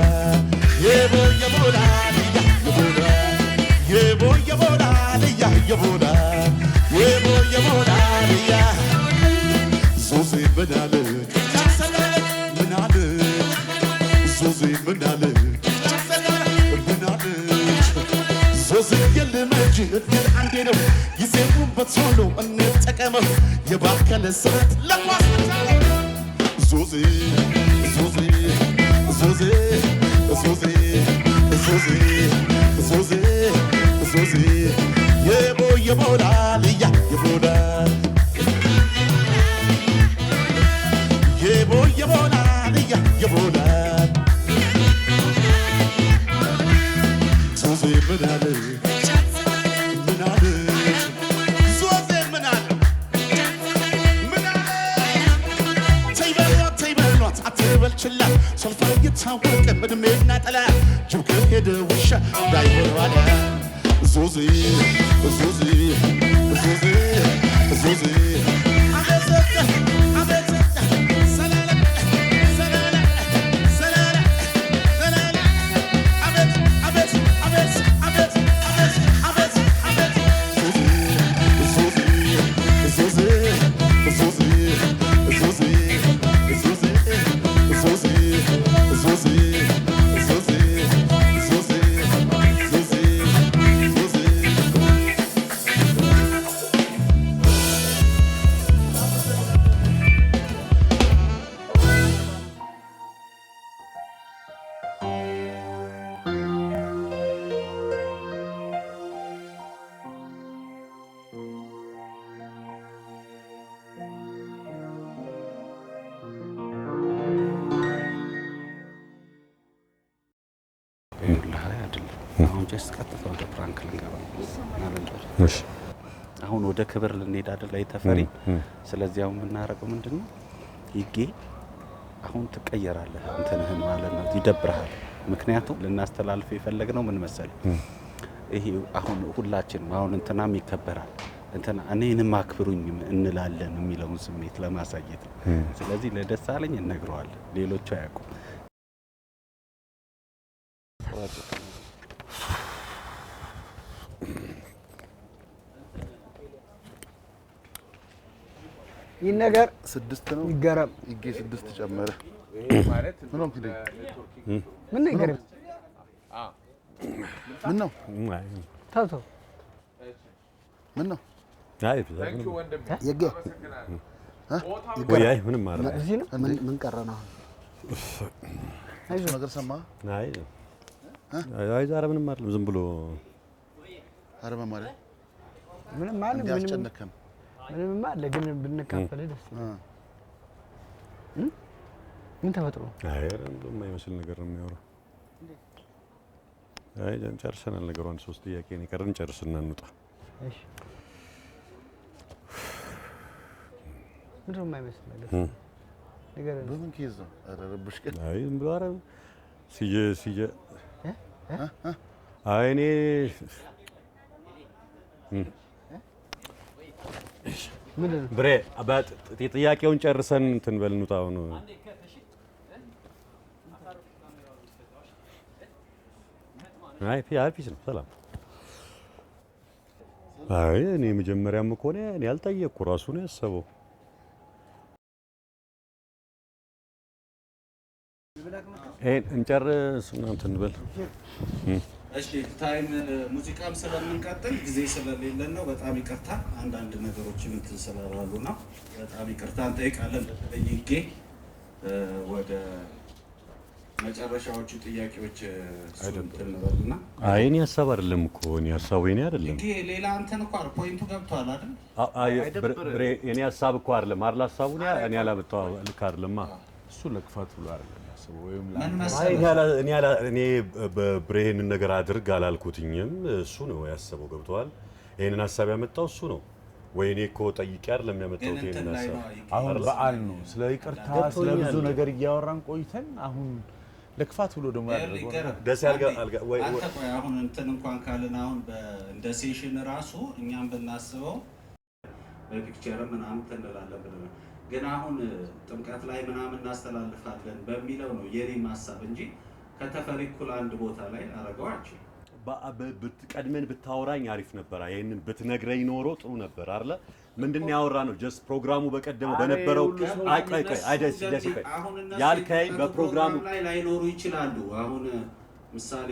የቦላ የቦላ የቦላ የቦላ የቦላ ዞዜ ምናለ ምናለ ዞዜ ምናለ ምናለ ዞዜ የለመጅ እድል አንዴ ነው ጊዜውን በቶሎ እንጠቀመው የባከለ ስረት ለኳስ ዞዜ ዞዜ ዞዜ ዞዜ ዞዜ ዞዜ ዞዜ የቦላ ልያ የቦላ የቦላ ልያ የቦላ ዞዜ ምናለ ምናለ ዞዜ ምናለ ምናለ ተይበሏት አትበል ችላ ሰልፋ እየታወቀ እድሜና ጠላ ጅብ ከሄደ ውሻ እንዳይሆን ዋላ ዞዜ ዞዜ ዞዜ ዞዜ አሁን ወደ ክብር ልንሄድ አይደል ተፈሪ ስለዚህ አሁን የምናረገው ምንድነው ይጌ አሁን ትቀየራለህ እንትንህን ማለት ነው ይደብርሃል ምክንያቱም ልናስተላልፍ የፈለግነው ምን መሰለህ ይሄ አሁን ሁላችን አሁን እንትናም ይከበራል እንትና እኔንም አክብሩኝ እንላለን የሚለውን ስሜት ለማሳየት ነው ስለዚህ ለደሳለኝ እነግረዋለሁ ሌሎቹ አያውቁም ይህ ነገር 6 ነው ይገረም ይጌ 6 ጨመረ ማለት ምን ነው ምን ነገር ምን ነው ታውቶ ምን ነው አይ ይጌ ወይ አይ ምንም ማለት እዚህ ነው ምን ቀረና አይዞህ ነገር ሰማ አይ አይ ዛሬ ምንም አይደለም ዝም ብሎ አረማ ማለት ምንም ማለት ምንም ያስጨነከን ምንም ማለት ግን ብንካፈል ደስ ምን ተፈጥሮ አይ እንደውም የማይመስል ነገር ነው የሚያወራው አይ ጨርሰናል ነገሩን 3 ጥያቄ ነው ቀረን ጨርስና እንውጣ እሺ ምንም የማይመስል ነገር በምን ኬዝ ነው አረብሽ ግን አይ ዝም ብሎ አረ ሲጀ አይ እኔ ምንድን ብሬ አባት ጥያቄውን ጨርሰን እንትን በል እንውጣው ነው አይ ፒስ ነው ሰላም አይ እኔ መጀመሪያም እኮ ነው እኔ ያልጠየቅኩ ራሱ ነው ያሰበው እንጨርስ እንትን በል እሺ ታይም ሙዚቃም ስለምንቀጥል ጊዜ ስለሌለን ነው በጣም ይቅርታ አንዳንድ ነገሮችን እንትን ስላላሉ ነው በጣም ይቅርታ እንጠይቃለን ለይጌ ወደ መጨረሻዎቹ ጥያቄዎች እንበልና አይ እኔ ሀሳብ አይደለም እኮ እኔ ሀሳብ ወይኔ አይደለም ይሄ ሌላ አንተን እኮ ፖይንቱ ገብቷል አይደል አይ ብሬ እኔ ሀሳብ እኮ አይደለም አይደል ሀሳቡ እኔ ያላመጣው ልክ አይደለማ እሱ ለክፋት ብሎ አይደለም ያሰበው ወይም እኔ በብሬን ነገር አድርግ አላልኩትኝም እሱ ነው ያሰበው ገብቷል ይሄንን ሀሳብ ያመጣው እሱ ነው ወይኔ እኮ ጠይቄ አይደለም ያመጣው ይሄንን ሀሳብ አሁን በዓል ነው ስለ ይቅርታ ስለ ብዙ ነገር እያወራን ቆይተን አሁን ለክፋት ብሎ ደግሞ ያደረገው ደስ ያልጋ ወይ አንተ ቆይ አሁን እንትን እንኳን ካልን አሁን እንደ ሴሽን ራሱ እኛም ብናስበው በፒክቸር ምናምን እንላለን ብለን ግን አሁን ጥምቀት ላይ ምናምን እናስተላልፋለን በሚለው ነው የኔ ሐሳብ እንጂ ከተፈሪ እኩል አንድ ቦታ ላይ አረጋው አልችልም። ቀድመን ብታወራኝ አሪፍ ነበር። ይሄንን ብትነግረኝ ኖሮ ጥሩ ነበር አይደለ? ምንድነው ያወራ ነው? ጀስት ፕሮግራሙ በቀደመው በነበረው አይደስ ያልከኝ በፕሮግራሙ ላይ ላይኖሩ ይችላሉ። አሁን ምሳሌ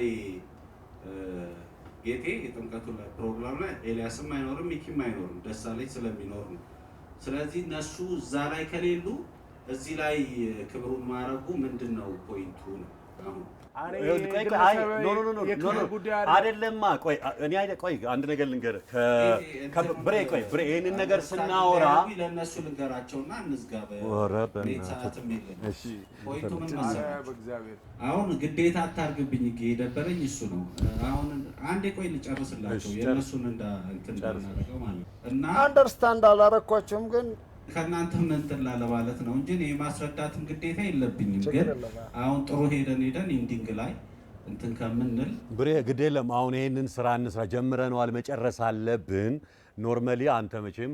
ጌቴ የጥምቀቱ ፕሮግራም ላይ ኤልያስም አይኖርም፣ ሚኪም አይኖርም፣ ደሳለኝ ስለሚኖር ነው። ስለዚህ እነሱ እዛ ላይ ከሌሉ እዚህ ላይ ክብሩን ማረጉ ምንድነው ፖይንቱ ነው? አሁን አይደለማ። ቆይ እኔ ቆይ አንድ ነገር ልንገርህ። ብሬ ይሄንን ነገር ስናወራ ለእነሱ ልንገራቸውና እንዝጋ። ሰዓትም የለም። ፖይንቱ ምን መሰለህ? አሁን ግዴታ አታርግብኝ፣ የደበረኝ እሱ ነው። አሁን አንዴ ቆይ ልጨርስላቸው የእነሱን እንትን እናደርገው ማለት እና አንደርስታንድ አላረኳቸውም ግን ከእናንተም እንትን ላለ ማለት ነው እንጂ እኔ ማስረዳትም ግዴታ የለብኝም። ግን አሁን ጥሩ ሄደን ኢንዲንግ ላይ እንትን ከምንል ብሬ ግድ የለም። አሁን ይሄንን ስራ እንስራ፣ ጀምረነዋል፣ መጨረስ አለብን። ኖርማሊ አንተ መቼም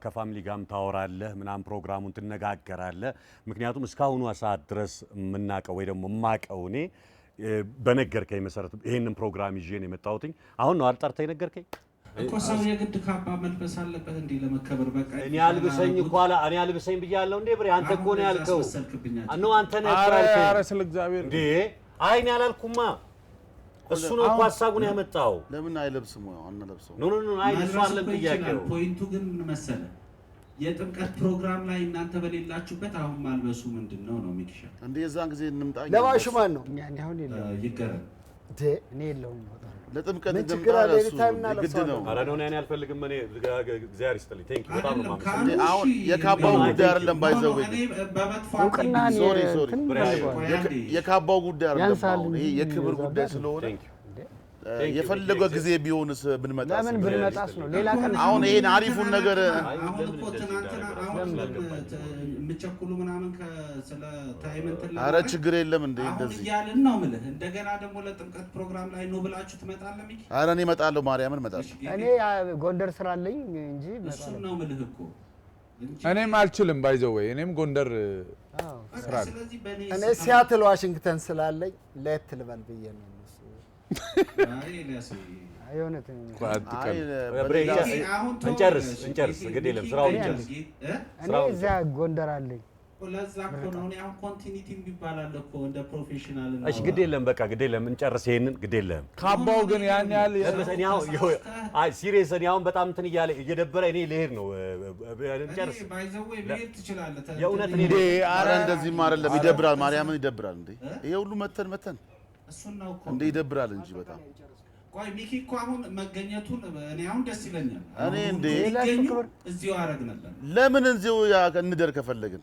ከፋሚሊ ጋርም ታወራለህ ምናምን ፕሮግራሙን ትነጋገራለህ። ምክንያቱም እስካሁኑ ሰዓት ድረስ የምናውቀው ወይ ደግሞ የማውቀው እኔ በነገርከኝ መሰረት ይሄንን ፕሮግራም ይዤ ነው የመጣሁት። አሁን ነው አልጠርተህ ነገርከኝ እኮ ሰው የግድ ካባ መልበስ አለበት እንዴ ለመከበር? በቃ እኔ አልብሰኝ እኮ እኔ አልብሰኝ ብያለሁ እንዴ ብሬ? አንተ እኮ ነው ያልከው። ነው አንተ ነህ ያልከው። ኧረ ስለ እግዚአብሔር እንዴ አይ እኔ አላልኩማ። እሱ ነው እኮ ሀሳቡን ያመጣው። ለምን አይለብስም? አንለብሰው። ኖ አይ እሱ አይደለም ጥያቄው። ፖይንቱ ግን ምን መሰለህ? የጥምቀት ፕሮግራም ላይ እናንተ በሌላችሁበት አሁን ማልበሱ ምንድነው ነው ሚኪሻ? እንዴ የዛን ጊዜ እንምጣ። ለባሹ ማን ነው? እኛ አሁን የለም ይገረም እኔ የለውም። ለጥምቀት ግድ ነው። ኧረ ነው እኔ አልፈልግም። እኔ እግዚአብሔር ይስጥልኝ። ቴንክ ዩ በጣም ነው የማመሰግነው። አሁን የካባው ጉዳይ አይደለም ባይዘው የካባው ጉዳይ አይደለም። ይሄ የክብር ጉዳይ ስለሆነ የፈለገው ጊዜ ቢሆንስ ብንመጣስ? ለምን ብንመጣስ ነው ሌላ ቀን። አሁን ይሄን አሪፉን ነገር አሁን እኮ ትናንትና አሁን የምቸኩሉ ምናምን ስለ ታይም እንትን ላይ ኧረ ችግር የለም እንዴ እንደዚህ እያልን ነው የምልህ። እንደገና ደግሞ ለጥምቀት ፕሮግራም ላይ ነው ብላችሁ ትመጣለህ ሚኪ? ኧረ እኔ እመጣለሁ፣ ማርያምን እመጣለሁ። እኔ ጎንደር ስላለኝ እንጂ እሱን ነው የምልህ እኮ። እኔም አልችልም ባይዘው ወይ እኔም ጎንደር ስራ እኔ ሲያትል ዋሽንግተን ስላለኝ ለየት ልበል ብዬ ነው። እንጨርስ ግድ የለም ስራውን እንጨርስ። እኔ እዚያ ጎንደር አለኝ። ለዛ እኮ ነው እኔ አሁን ኮንቲኒቲ ይባላል እኮ እንደ ፕሮፌሽናል ነው። እሺ ግድ የለም በቃ ግድ የለም እንጨርስ ይሄንን ግድ የለም። ካባው ግን ያን ያህል አይ ሲሪየስ እኔ አሁን በጣም እንትን እየደበረ እኔ ልሄድ ነው። እንጨርስ ባይዘው ቤት ትችላለህ። የእውነት እንዴ ኧረ እንደዚህም አይደለም። ይደብራል፣ ማርያምን ይደብራል። እንዴ ይሄ ሁሉ መተን እሱን ነው እኮ እንዴ ይደብራል እንጂ በጣም። ቆይ ሚኪ እኮ አሁን መገኘቱን እኔ አሁን ደስ ይለኛል። እኔ እንዴ እዚሁ አረግነለን። ለምን እዚሁ እንደር ከፈለግን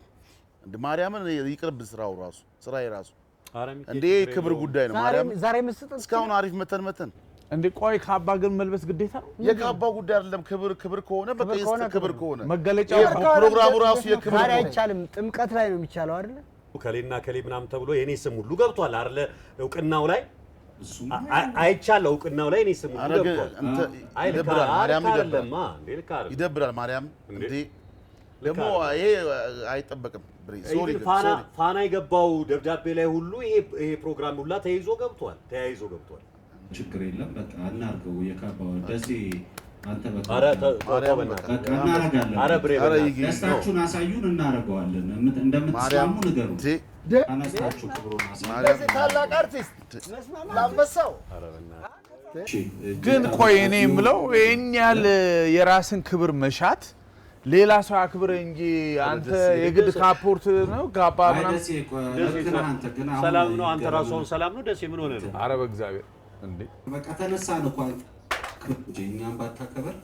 እንዴ ማርያምን ይቅርብ። ስራዬ ራሱ እንዴ ክብር ጉዳይ ነው። ማርያም ዛሬ መስጠት እስካሁን አሪፍ መተን እንዴ ቆይ ካባ ግን መልበስ ግዴታ ነው? የካባው ጉዳይ አይደለም። ክብር ከሆነ በቃ ክብር ከሆነ መገለጫው ፕሮግራሙ ራሱ የክብር ነው። አይቻልም። ጥምቀት ላይ ነው የሚቻለው አይደል? ከሌና ከሌ ምናምን ተብሎ የኔ ስም ሁሉ ገብቷል አይደል? እውቅናው ላይ አይቻለሁ። እውቅናው ላይ የኔ ስም ሁሉ ገብቷል። ይደብራል፣ ማርያም ይደብራል። ማርያም እንዴ ደግሞ ይሄ አይጠበቅም። ሶሪ ፋና የገባው ደብዳቤ ላይ ሁሉ ይሄ ፕሮግራም ሁላ ተያይዞ ገብቷል። ችግር የለም በቃ እናርገው። የካባው ደሴ አንተ በቃ ደስታችሁን አሳዩን፣ እናረገዋለን። እንደምትስማሙ ንገሩ። አነስታችሁ ክብሩን አሳዩ። ታላቅ አርቲስት ላንበሳው ግን ቆይ እኔ የምለው ይሄን ያህል የራስን ክብር መሻት ሌላ ሰው አክብር እንጂ አንተ የግድ ካፖርት ነው ካባ ምናምን ሰላም ነው። አንተ ራስህን ሰላም ነው። ደስ ምን ሆነ ነው? ኧረ በእግዚአብሔር እንዴ በቃ ተነሳን እኮ እኛም ባታከበር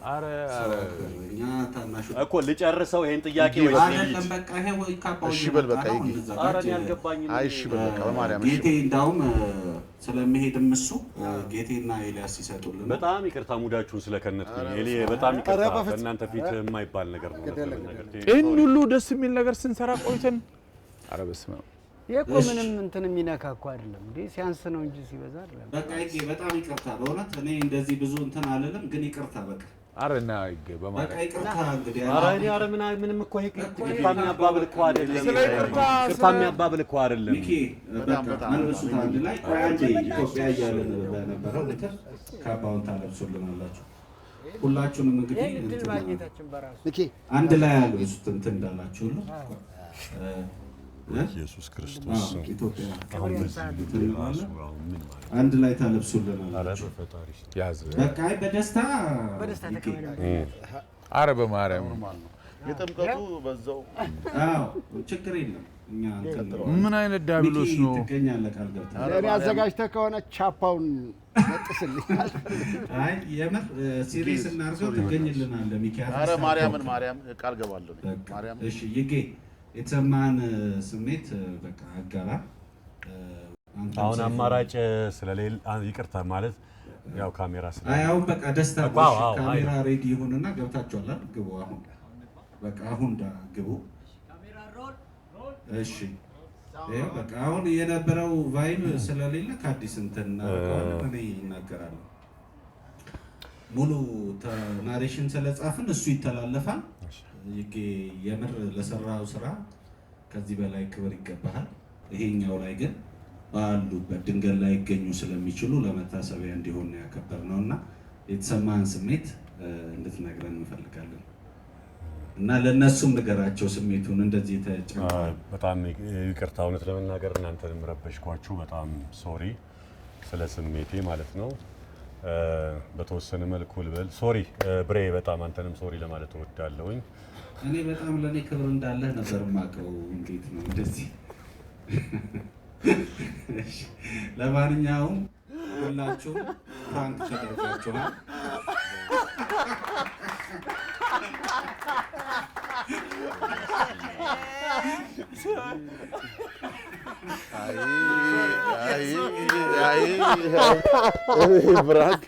እኛ ታናሽ እኮ ልጨርሰው ይሄን ጥያቄ ወይ አይደለም። በቃ ይሄ ወይ ካባው እሺ በል በቃ አረን ያልገባኝ አይ እሺ በል በቃ በማርያም ጌቴ እንዳውም ስለሚሄድም እሱ ጌቴና ኤልያስ ይሰጡልን። በጣም ይቅርታ ሙዳችሁን ስለከነትኩኝ ኤሊ፣ በጣም ይቅርታ። በእናንተ ፊት የማይባል ነገር ነው። ይሄን ሁሉ ደስ የሚል ነገር ስንሰራ ቆይተን ኧረ በስመ አብ የኮ ምንም እንትን የሚነካ እኮ አይደለም እንዴ ሲያንስ ነው እንጂ ሲበዛ አይደለም። በቃ ይሄ በጣም ይቅርታ በእውነት እኔ እንደዚህ ብዙ እንትን አልልም፣ ግን ይቅርታ በቃ አረና ይገ በማለት አረ ምንም እኮ ይቅርታ የሚያባብል እኮ አይደለም። ይቅርታ የሚያባብል እኮ አይደለም። ሚኪ መልሱት አንድ ላይ አንዴ ኢትዮጵያ እያለን በነበረው ልትር ካባውን ታለብሱልናላችሁ። ሁላችሁንም እንግዲህ አንድ ላይ ያልብሱት እንትን እንዳላችሁ ሁሉ ኢየሱስ ክርስቶስ ኢትዮጵያ አንድ ላይ ታለብሱልናላችሁ። ያዝ በቃ በደስታ አረ በማርያም የጥምቀቱ በዛው አዎ ችግር የለም። እኛ ምን አይነት ዳብሎስ ነው? ትገኛለህ ቃል ገብተህ ለኔ አዘጋጅተህ ከሆነ ቻፓውን መጥስልኝ። አይ የምር ሲሪየስ እናርገው ትገኝልናለህ ሚካኤል። አረ ማርያም ቃል ገባለሁ ማርያም። እሺ ይጌ የተሰማን ስሜት በቃ አጋራ። አሁን አማራጭ ስለሌለ ይቅርታ ማለት ያው ካሜራ ስለ አሁን በቃ ደስታ ካሜራ ሬዲ ይሁንና ገብታችኋል። ግቡ አሁን በቃ አሁን ግቡ። እሺ በቃ አሁን የነበረው ቫይብ ስለሌለ ከአዲስ እንትና እኔ ይናገራል። ሙሉ ናሬሽን ስለጻፍን እሱ ይተላለፋል። ይሄ የምር ለሰራው ስራ ከዚህ በላይ ክብር ይገባሃል። ይሄኛው ላይ ግን ባሉበት ድንገት ላይ ይገኙ ስለሚችሉ ለመታሰቢያ እንዲሆን ያከበርነውና የተሰማን ስሜት እንድትነግረን እንፈልጋለን። እና ለነሱም ንገራቸው ስሜቱን እንደዚህ ተጨማሪ። በጣም ይቅርታ እውነት ለመናገር እናንተንም ረበሽኳችሁ። በጣም ሶሪ ስለ ስሜቴ ማለት ነው። በተወሰነ መልኩ ልበል ሶሪ ብሬ፣ በጣም አንተንም ሶሪ ለማለት እወዳለሁኝ። እኔ በጣም ለኔ ክብር እንዳለህ ነበር የማውቀው። እንዴት ነው እንደዚህ? ለማንኛውም ሁላችሁም ፍራንክ ተደርጋችኋል። ብራክ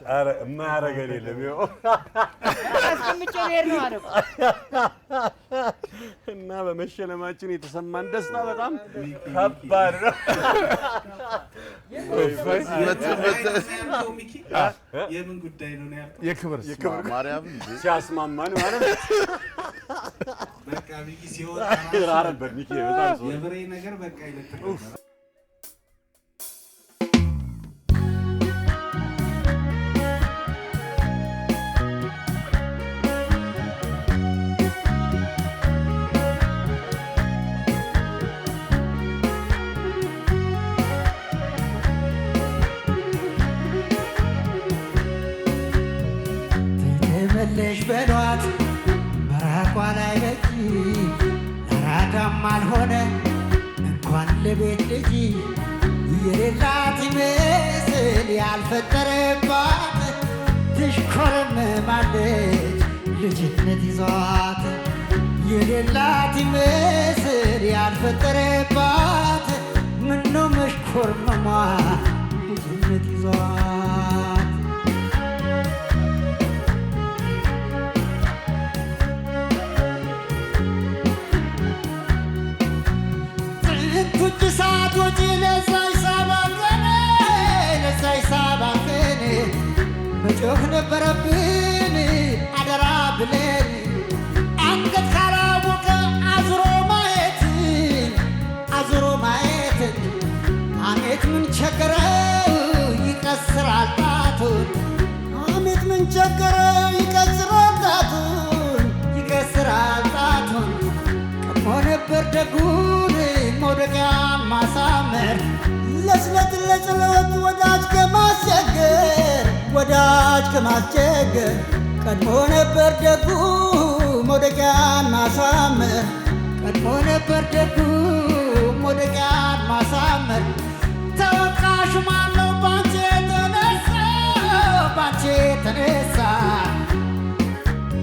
ኧረ የማያደርገን የለም። እና በመሸለማችን የተሰማን ደስታ በጣም ከባድ ነው። የምን ጉዳይ ነው ያልከው? የክብር ማርያም ሲያስማማን ማለት ነው። በቃ ሚኪ ሲወጣ አረበት ሚኪ በጣም የብሬ ነገር በቃ ይለጥፍ። ትመለሽ በሏት መራቋ ላይ በጂ ለራዳም አልሆነ እንኳን ለቤት ልጅ የሌላት ይመስል ያልፈጠረባት ትሽኮረመማለች ልጅነት ይዟት የሌላት ይመስል ያልፈጠረባት ምነው መሽኮርመሟ ልጅነት ይዟት ውጭ ሰዓት ወጪ ለዛይ ሳባከን መጮህ ነበረብን አደራ ብለን አንገት ካላወቀ አዙሮ ማየትን አሜት ምን ቸገረው ይቀስራል ጣቱን አሜት ምን ቸገረው ይቀስራል ጣቱን ቀድሞ ነበር ደጉን መውደቂያ ማሳመር ለስለት ለጸሎት ወዳጅ ከማስቸገር ቀድሞ ነበር ደጉ መውደቂያን ማሳመር ቀድሞ ነበር ደጉ መውደቂያን ማሳመር ተወቃሹ ማነው ባንቺ ተነሳ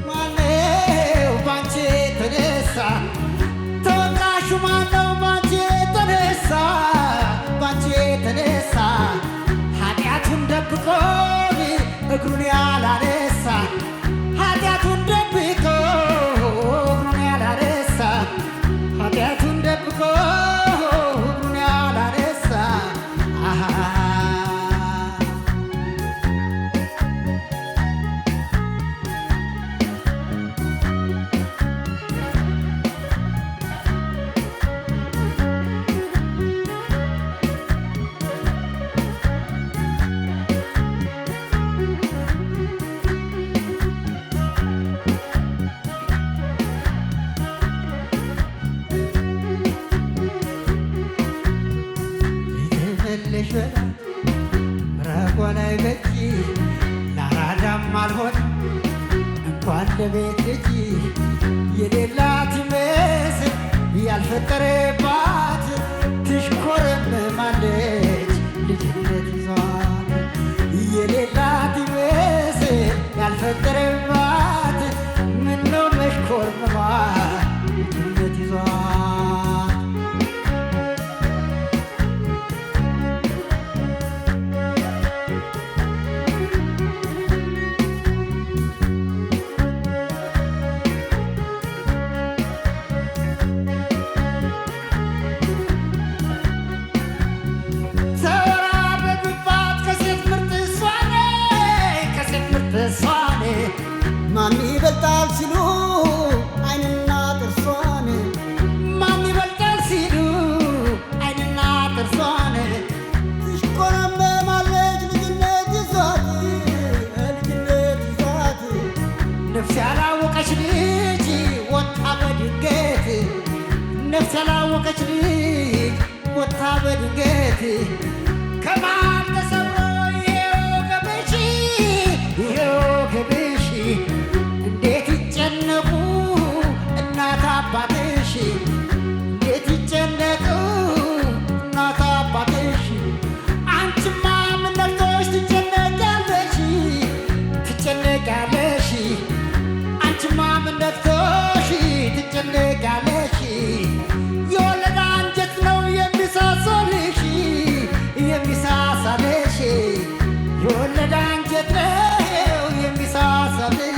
ማነው ባንቺ ተነሳ ተወቃሹ ማነው ባንቺ ተነሳ ኃጢአቱን ደብቆ እግሩን ያላነሳ ኃጢአቱን ደብቆ እግሩን ያላነሳ ኃጢአቱን ደብቆ እግሩን ያላነሳ ተመለሽ በላት ምራቋ ላይ በጂ ላራዳም አልሆን እንኳን ለቤት ልጅ የሌላት ይመስል ያልፈጠረባት ትሽኮረመማለች ልጅነት ይዟት የሌላት ይመስል ያልፈጠረባት ምነው መሽኮርመማ ልጅነት ይዟት ማን ይበልጣል ሲሉ አይንና ጥርሷን ማን ይበልጣል ሲሉ አይንና ጥርሷን ትሽኮረመማለች ልጅነት ይዟት ነፍስ ያላወቀች ልጅ ወጣ በድንገት ነፍስ ያላወቀች ልጅ ወጣ በድንገት ከማን ተሰብሮ ይኸው ገብሽ እንዴት ይጨነቁ እናት አባትሽ እንዴት ይጨነቁ እናት አባትሽ አንቺማ ምን ነክቶሽ ትጨነቂያለሽ ትጨነቂያለሽ አንቺማ ምን ነክቶሽ ትጨነቂያለሽ የወለደ አንጀት ነው የሚሳሳልሽ የሚሳሳልሽ የወለደ አንጀት ነው የሚሳሳልሽ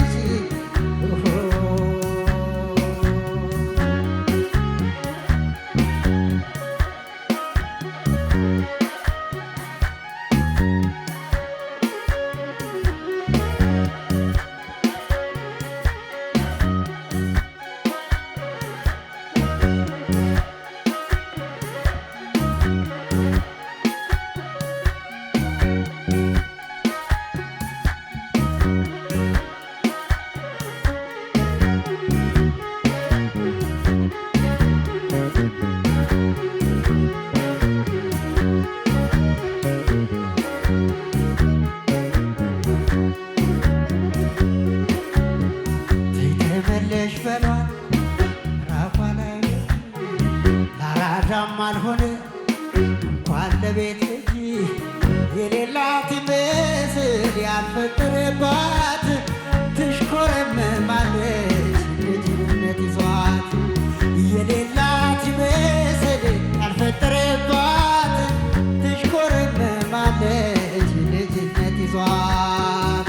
አልሆነ እንኳን ለቤት ልጅ የሌላት ይመስል ያልፈጠረባት ትሽኮረመማለች ልጅነት ይዟት የሌላት ይመስል ያልፈጠረባት ትሽኮረመማለች ልጅነት ይዟት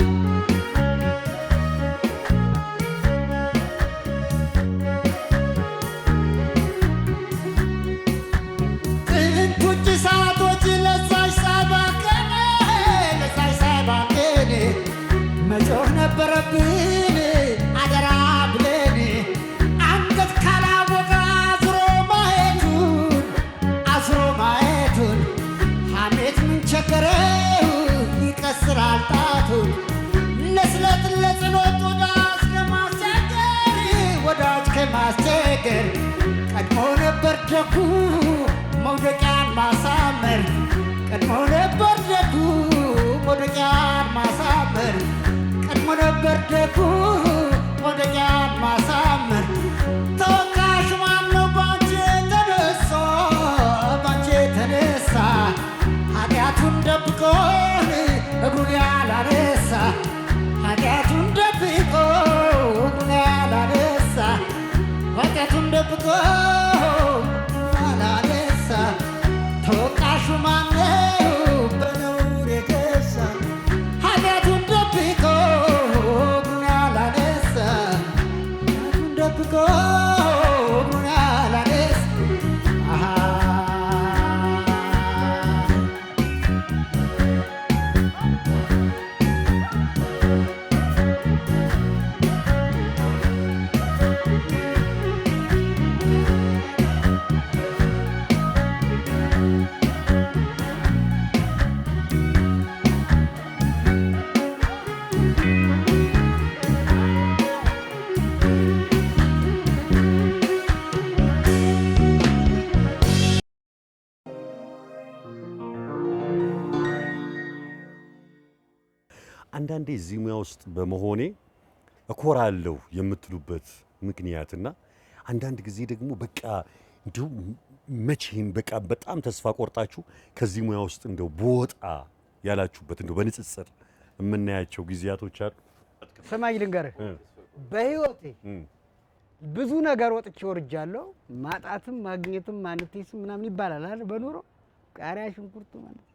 መጮህ ነበረብን አደራ ብለን አንገት ካላወቀ አዝሮ ማየቱን ሐሜት ምን ቸገረው ይቀስራል ጣቱን ለስለት ለጽሎት ወዳጅ ከማስቸገር ቀድሞ ነበር ደጉ መውደቂያን ማሳመር ቀድሞ ነበር ደጉ መውደቂያን ማሳመር ቀድሞ ነበር ደጉ መውደቂያን ማሳመር ተወቃሽ ማነው ባንቺ ተነሳ ኃጢአቱን ደብቆን እግሩን ያላነሳ ኃጢአቱን ደብቆ እግሩን ያላነሳ ኃጢአቱን ደብቆ ያላነሳ ተወቃሹ ማነው በነውር የገሳ ኃጢአቱን ደብቆ እግሩን ያላነሳ ኃጢአቱን ደብቆ እግሩን ያላነሳ አንዳንዴ እዚህ ሙያ ውስጥ በመሆኔ እኮራለሁ የምትሉበት ምክንያትና አንዳንድ ጊዜ ደግሞ በቃ እንደው መቼም በቃ በጣም ተስፋ ቆርጣችሁ ከዚህ ሙያ ውስጥ እንደው በወጣ ያላችሁበት እንደው በንጽጽር የምናያቸው ጊዜያቶች አሉ? ሰማኝ ልንገርህ፣ በህይወቴ ብዙ ነገር ወጥቼ ወርጃለሁ። ማጣትም ማግኘትም ማንቴስም ምናምን ይባላል አይደል? በኑሮ ቃሪያ ሽንኩርቱ ማለት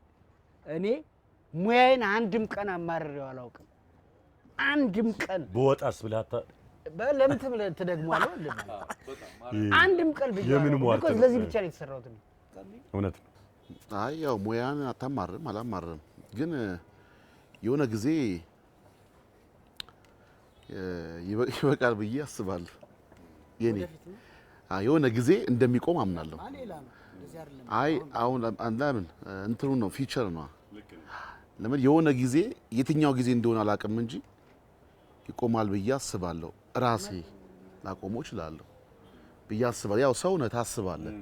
እኔ ሙያዬን አንድም ቀን አማርሬው አላውቅም። አንድም ቀን በወጣስ ብላታ ለምን ትደግሟለህ? አንድም ቀን ብቻ የምን ሟርት ነው? ለዚህ ብቻ ነው የተሰራሁት። እውነት ነው። አይ ያው ሙያን አታማርም አላማርም፣ ግን የሆነ ጊዜ ይበቃል ብዬ አስባለሁ። የኔ የሆነ ጊዜ እንደሚቆም አምናለሁ። አይ አሁን ለምን እንትኑ ነው ፊቸር ነው። ለምን የሆነ ጊዜ የትኛው ጊዜ እንደሆነ አላውቅም እንጂ ይቆማል ብዬ አስባለሁ። ራሴ ላቆመው እችላለሁ ብዬ አስባለሁ። ያው ሰው ነህ ታስባለህ።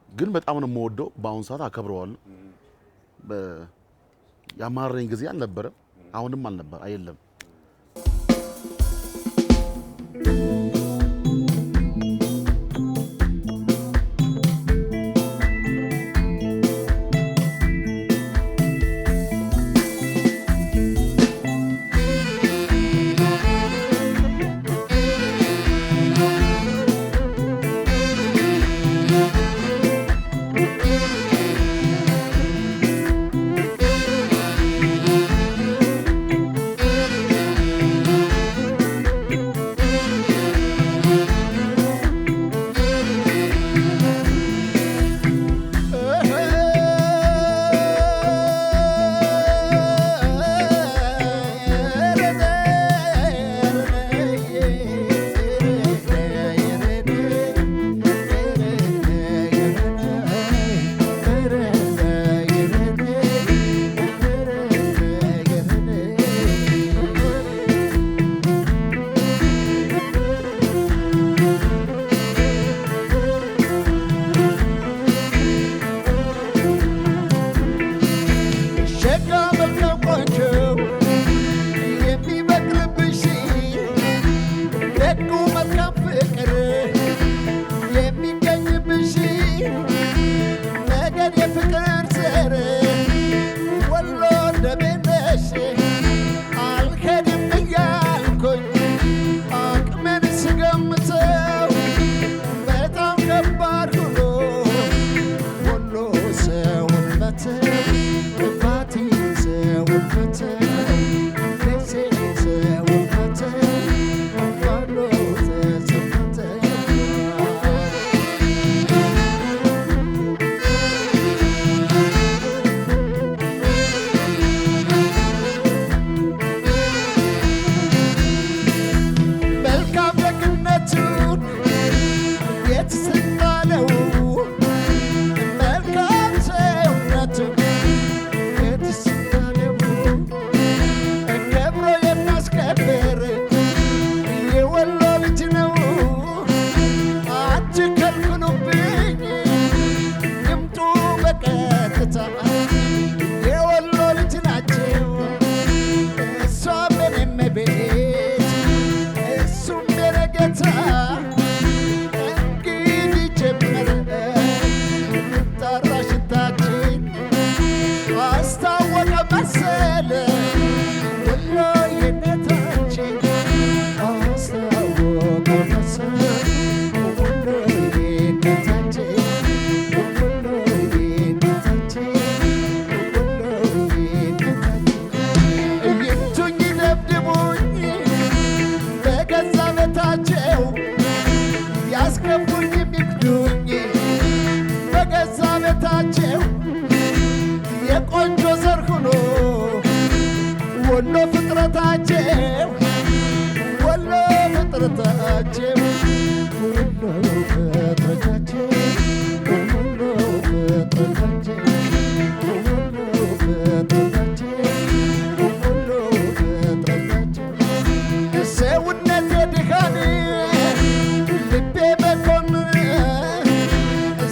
ግን በጣም ነው የምወደው። በአሁኑ ሰዓት አከብረዋለሁ። ያማረኝ ጊዜ አልነበረም፣ አሁንም አልነበር አይደለም።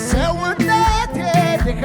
ሰውነቴ ድካ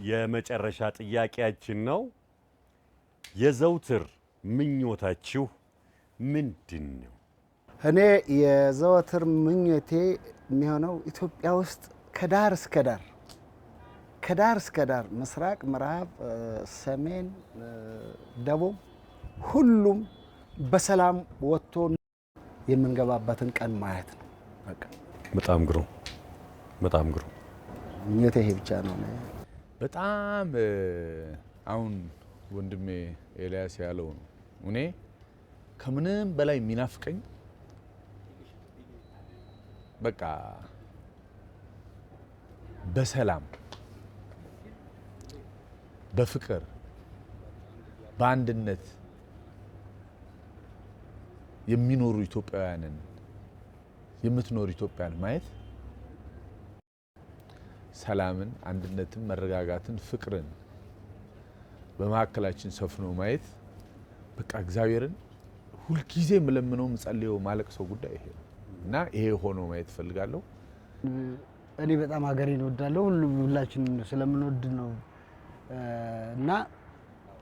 የመጨረሻ ጥያቄያችን ነው። የዘውትር ምኞታችሁ ምንድን ነው? እኔ የዘወትር ምኞቴ የሚሆነው ኢትዮጵያ ውስጥ ከዳር እስከ ዳር ምስራቅ፣ ምዕራብ፣ ሰሜን፣ ደቡብ ሁሉም በሰላም ወጥቶ የምንገባበትን ቀን ማየት ነው። በቃ በጣም ግሩም፣ በጣም ግሩም። ምኞቴ ይሄ ብቻ ነው። በጣም አሁን ወንድሜ ኤልያስ ያለው ነው። እኔ ከምንም በላይ የሚናፍቀኝ በቃ በሰላም በፍቅር በአንድነት የሚኖሩ ኢትዮጵያውያንን የምትኖር ኢትዮጵያን ማየት ሰላምን፣ አንድነትን፣ መረጋጋትን፣ ፍቅርን በመካከላችን ሰፍኖ ማየት በቃ እግዚአብሔርን ሁልጊዜ የምለምነው የምጸልየው ማለቅሰው ጉዳይ ይሄ ነው እና ይሄ ሆኖ ማየት እፈልጋለሁ። እኔ በጣም ሀገሬን እወዳለሁ። ሁላችንም ስለምንወድ ነው እና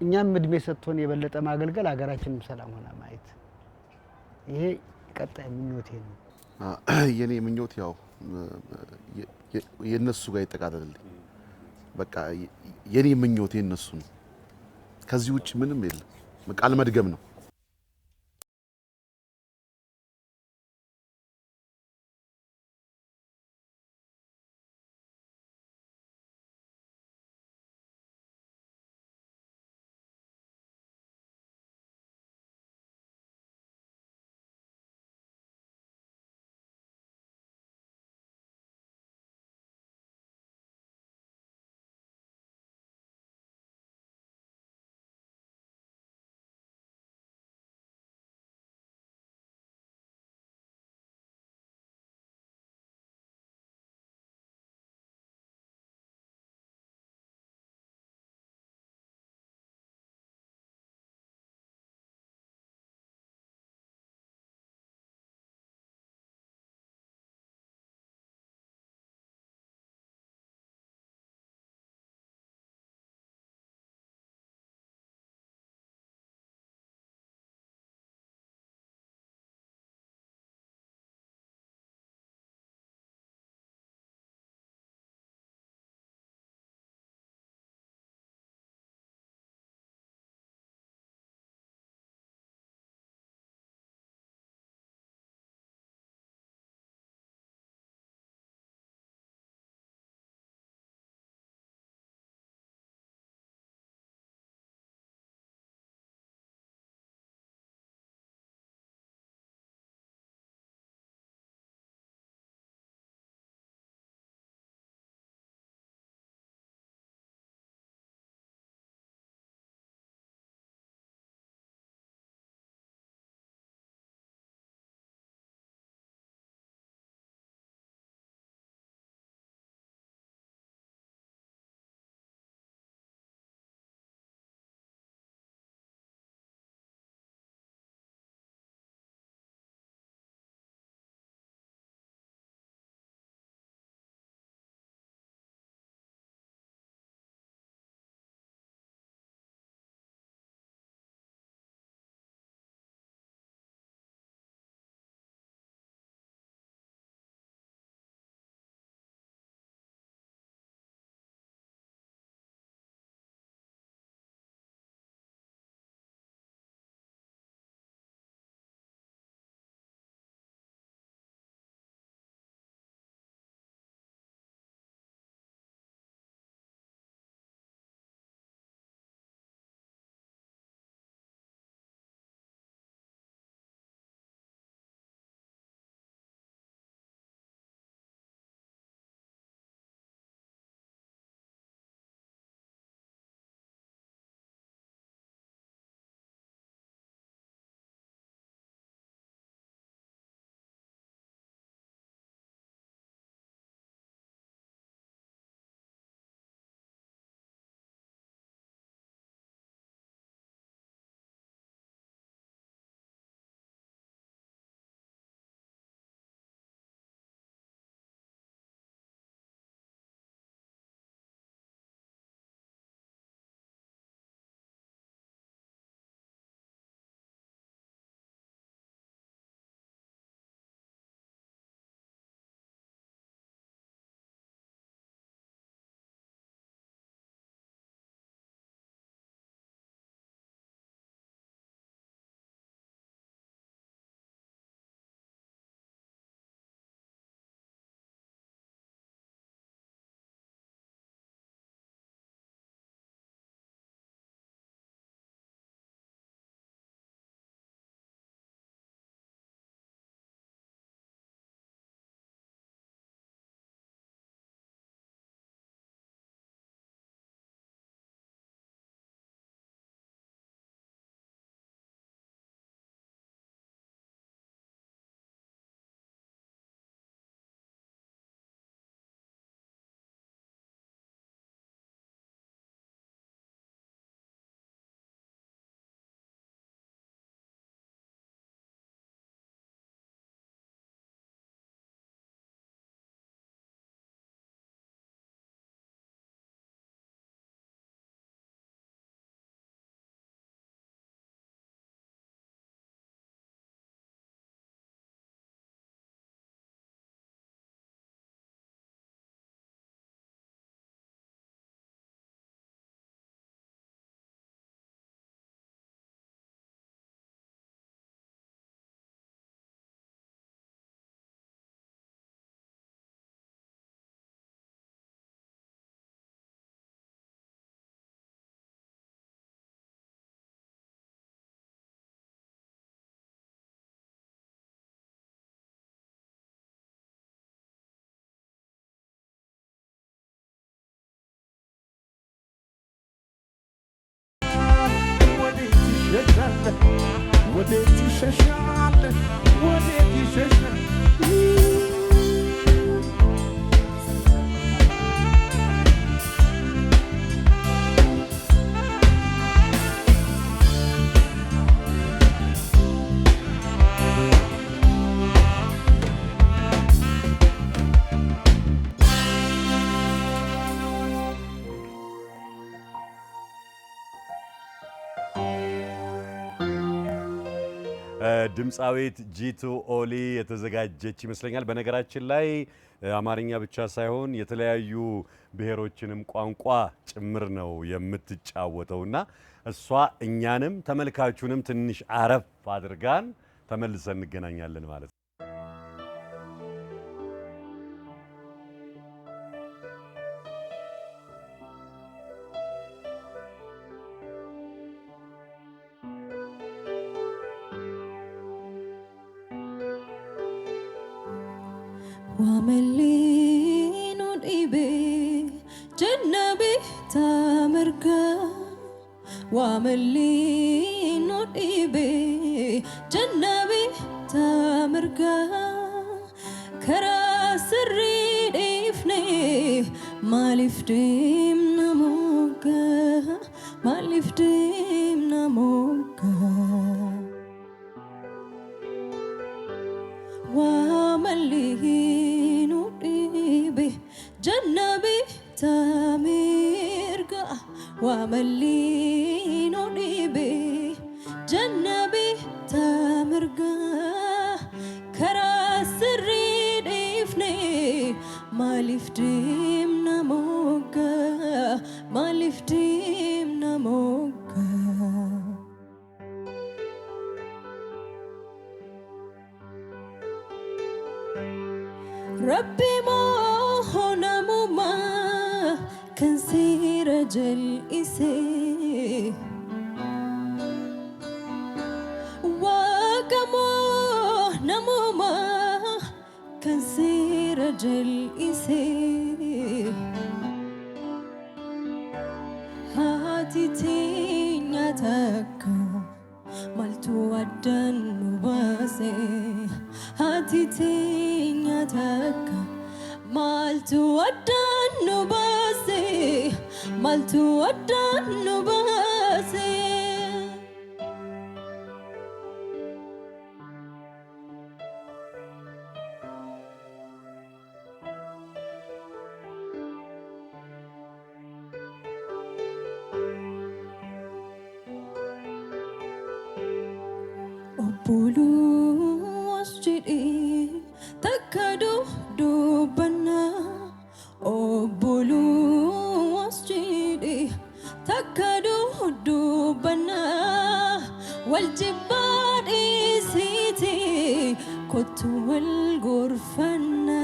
እኛም እድሜ ሰጥቶን የበለጠ ማገልገል፣ ሀገራችንም ሰላም ሆና ማየት ይሄ ቀጣይ ምኞቴ ነው። የኔ ምኞት ያው የነሱ ጋር ይጠቃለልልኝ። በቃ የኔ ምኞት የነሱ ነው። ከዚህ ውጭ ምንም የለም። ቃል መድገም ነው። ይሸሻል ወዴት ይሸሻል ድምፃዊት ጂቱ ኦሊ የተዘጋጀች ይመስለኛል። በነገራችን ላይ አማርኛ ብቻ ሳይሆን የተለያዩ ብሔሮችንም ቋንቋ ጭምር ነው የምትጫወተውና እሷ እኛንም ተመልካቹንም ትንሽ አረፍ አድርጋን ተመልሰን እንገናኛለን ማለት ነው። وعملين إبي جنبي تامركا وعملين إبي جنبي تامركا كراس الريد إفني ما لفتيم نموكا ما لفتيم نموكا وعملين إبي جنبي تامركا وعملين إبي جنبي تامركا كراس الريد إفني ما لفتيم نموكا ما لفتيم نموكا ربي ما هنا مما كان سيرج الإسي وكما نمما كان سيرج الإسي هاتي تينيا تكا مالتو ودن باسي هاتي تينيا تكا مالتو ودن باسي مالتو ودن باسي أبولو أسجدي تكادو دوبنا أبولو أسجدي تكادو دوبنا والجبال إسيتي كتو الغرفنا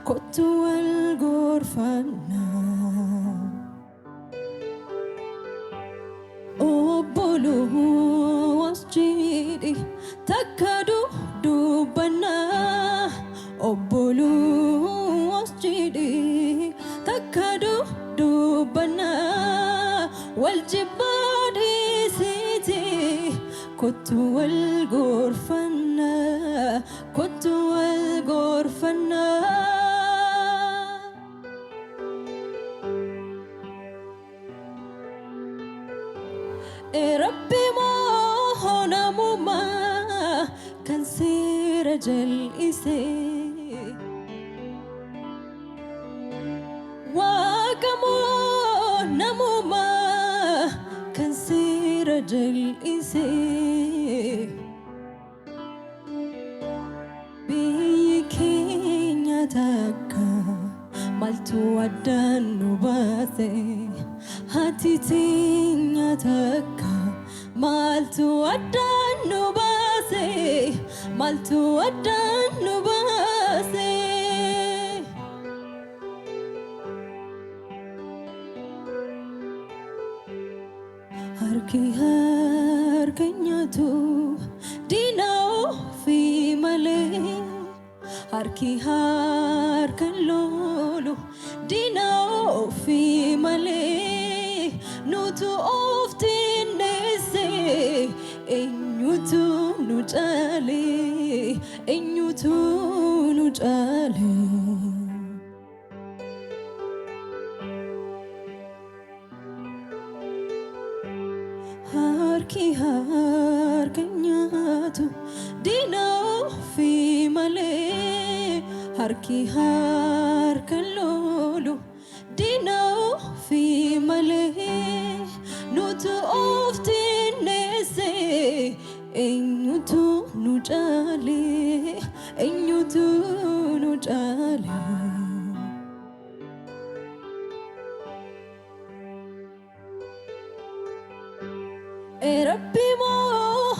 كتو الغرفنا أبولو أسجدي تكادو دوبنا أبولو أسجدي تكادو دوبنا والجبال سيتي كتو الغرفنا كتو الغرفنا ربي ما هنا مما كان سيرج الإسي وكما نمما كان سيرج الإسي بيكينيا تكا مالتو ودن باسي هاتي تينيا تكا مالتو ودن باسي مالتو ودن باسي هركي هركنياتو ديناو في ملي هركي هركن لولو ديناو في ملي نوتو اوفتين نسي إنيوتو nucale enyutu nucale harki harkanyatu dino fi male harki harkalolu dino fi male nutu oftinese enyutu nucale enyutu nucale ربي ما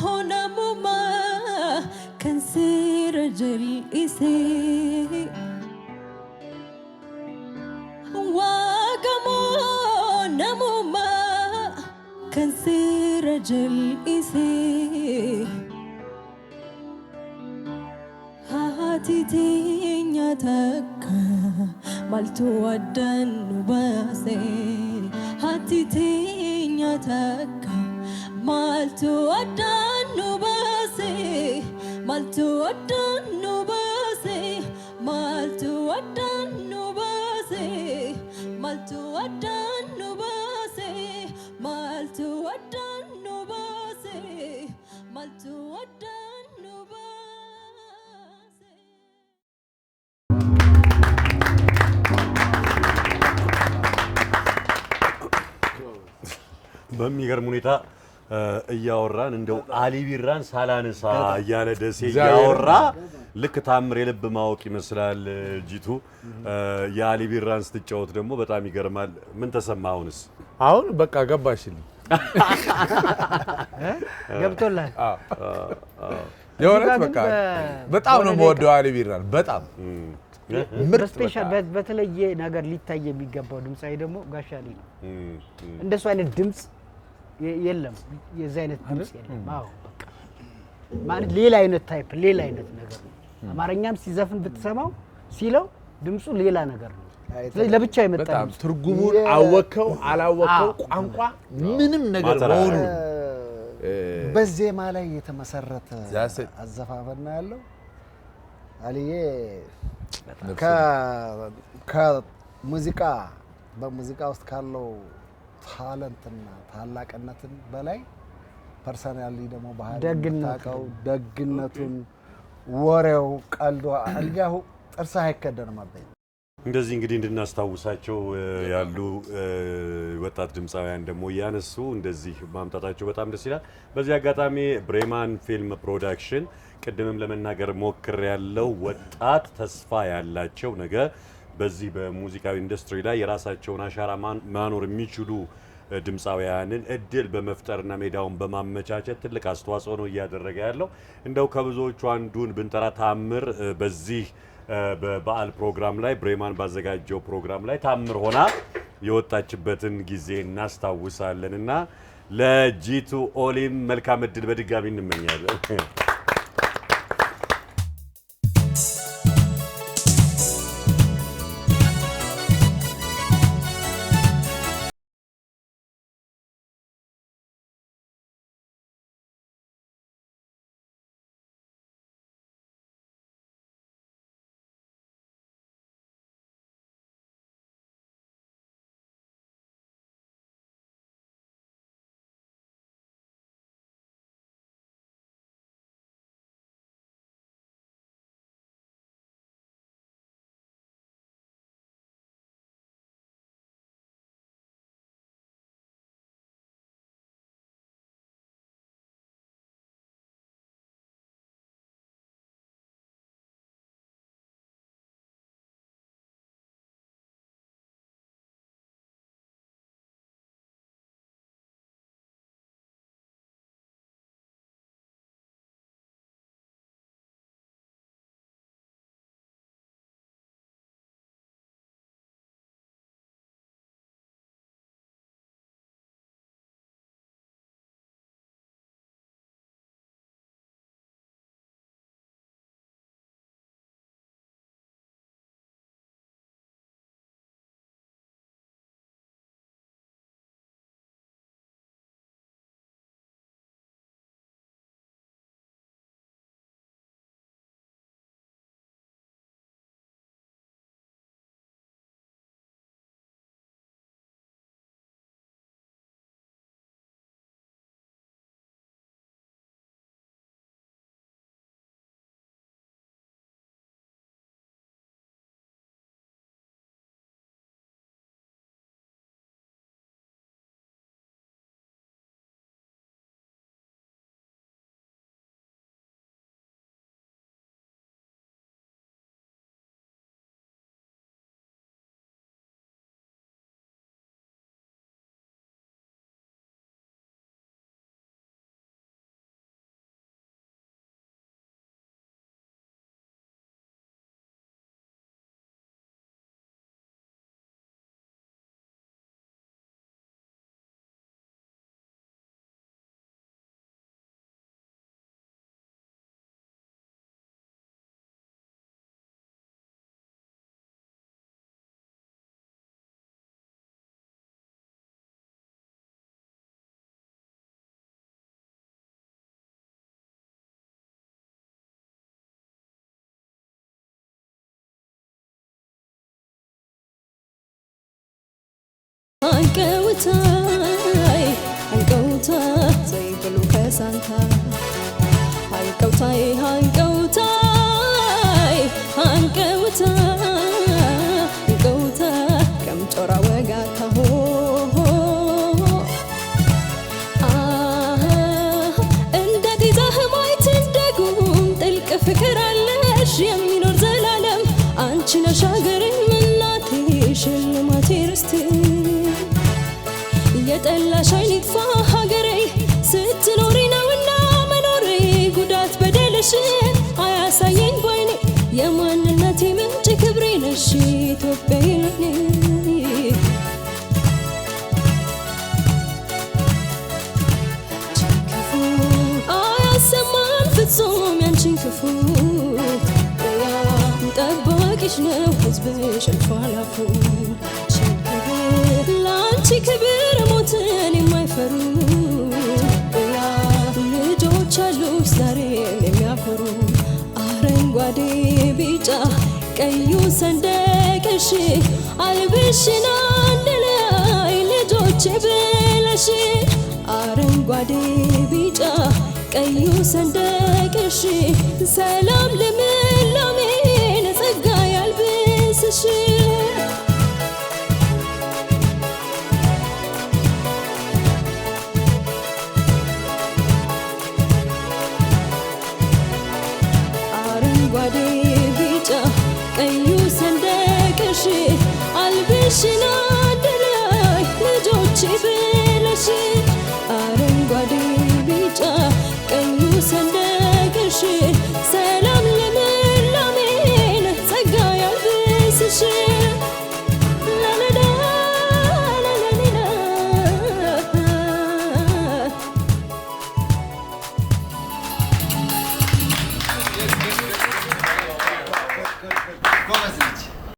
هنا مما كان سير جلسي واقمو نمما كان سير جلسي هاتي تينيا تكا مالتو ودن باسي هاتي تينيا تكا مالتو ودن باسي مالتو ودن باسي مالتو ودن باسي مالتو ودن باسي مالتو ودن باسي مالتو ودن باسي በሚገርም ሁኔታ እያወራን እንደው አሊ ቢራን ሳላነሳ እያለ ደሴ እግዚአብሔር እያወራ ልክ ታምር የልብ ማወቅ ይመስላል ጂቱ የአሊ ቢራን ስትጫወት ደግሞ በጣም ይገርማል ምን ተሰማ አሁንስ አሁን በቃ ገባሽልኝ ገብቶላል የሆነች በቃ በጣም ነው የምወደው አሊ ቢራን በጣም ምርጥ በስፔሻል በተለየ ነገር ሊታይ የሚገባው ድምጻዊ ደግሞ ጋሻሊ ነው እንደሱ አይነት ድምጽ የለም የዛ አይነት ድምጽ የለም አዎ በቃ ማለት ሌላ አይነት ታይፕ ሌላ አይነት ነገር ነው አማርኛም ሲዘፍን ብትሰማው ሲለው ድምጹ ሌላ ነገር ነው ስለዚህ ለብቻ የመጣ በጣም ትርጉሙን አወከው አላወከው ቋንቋ ምንም ነገር ሆኖ በዜማ ላይ የተመሰረተ አዘፋፈን ያለው አሊዬ ከሙዚቃ በሙዚቃ ውስጥ ካለው ታለንትና ታላቅነትን በላይ ፐርሰናሊ ደግሞ ባህሪው ደግነቱን ወሬው ቀልዶ አልጋው ጥርሳ አይከደንም አባይ እንደዚህ እንግዲህ እንድናስታውሳቸው ያሉ ወጣት ድምጻውያን ደግሞ ያነሱ እንደዚህ ማምጣታቸው በጣም ደስ ይላል በዚህ አጋጣሚ ብሬማን ፊልም ፕሮዳክሽን ቅድምም ለመናገር ሞክር ያለው ወጣት ተስፋ ያላቸው ነገ በዚህ በሙዚቃዊ ኢንዱስትሪ ላይ የራሳቸውን አሻራ ማኖር የሚችሉ ድምጻውያንን እድል በመፍጠርና ሜዳውን በማመቻቸት ትልቅ አስተዋጽኦ ነው እያደረገ ያለው እንደው ከብዙዎቹ አንዱን ብንጠራ ታምር በዚህ በበዓል ፕሮግራም ላይ ብሬማን ባዘጋጀው ፕሮግራም ላይ ታምር ሆና የወጣችበትን ጊዜ እናስታውሳለንና ለጂቱ ኦሊም መልካም እድል በድጋሚ እንመኛለን አንቀውታይ አንቀውታይ ዘይብሉ ከሳንታ አንቀውታይ አንቀውታይ አንቀውታይ አንቀውታይ ከምጮራ ወጋታሁ እንደ ዲዛህ ማይት እንደጉም ጥልቅ ፍቅር አለሽ የሚኖር ዘላለም አንቺ ነሽ ሀገሬ እናቴ ሽልማቴ ርስቴ የጠላሽ አይንጥፋ ሀገሬ ስትኖሪ ነውና መኖሬ ጉዳት በደልሽን አያሳየኝ ባይኔ የማንነቴ ምንጭ ክብሬ ነሽ ኢትዮጵያዬ ለኔ አያሰማን ፍጹም ያንቺን ክፉ ጠባቂሽ ነው ሕዝብሽ እልፍ አላፉ ለአንቺ ክብር ሞትን የማይፈሩ ልጆች አሉሽ ዛሬም የሚያኮሩ አረንጓዴ ቢጫ ቀዩ ሰንደቅሽ አልብሽን አንድ ላይ ልጆቼ ብለሽ አረንጓዴ ቢጫ ቀዩ ሰንደቅሽ ሰላም ልምላሜን ጸጋ ያልብስሽ አረንጓዴ ቢጫ ቀዩ ሰንደቅሽ አልብሽን አንድ ላይ ልጆቼ ብለሽ አረንጓዴ ቢጫ ቀዩ ሰንደቅሽ ሰላም ልምላሜን ጸጋ ያልብስሽ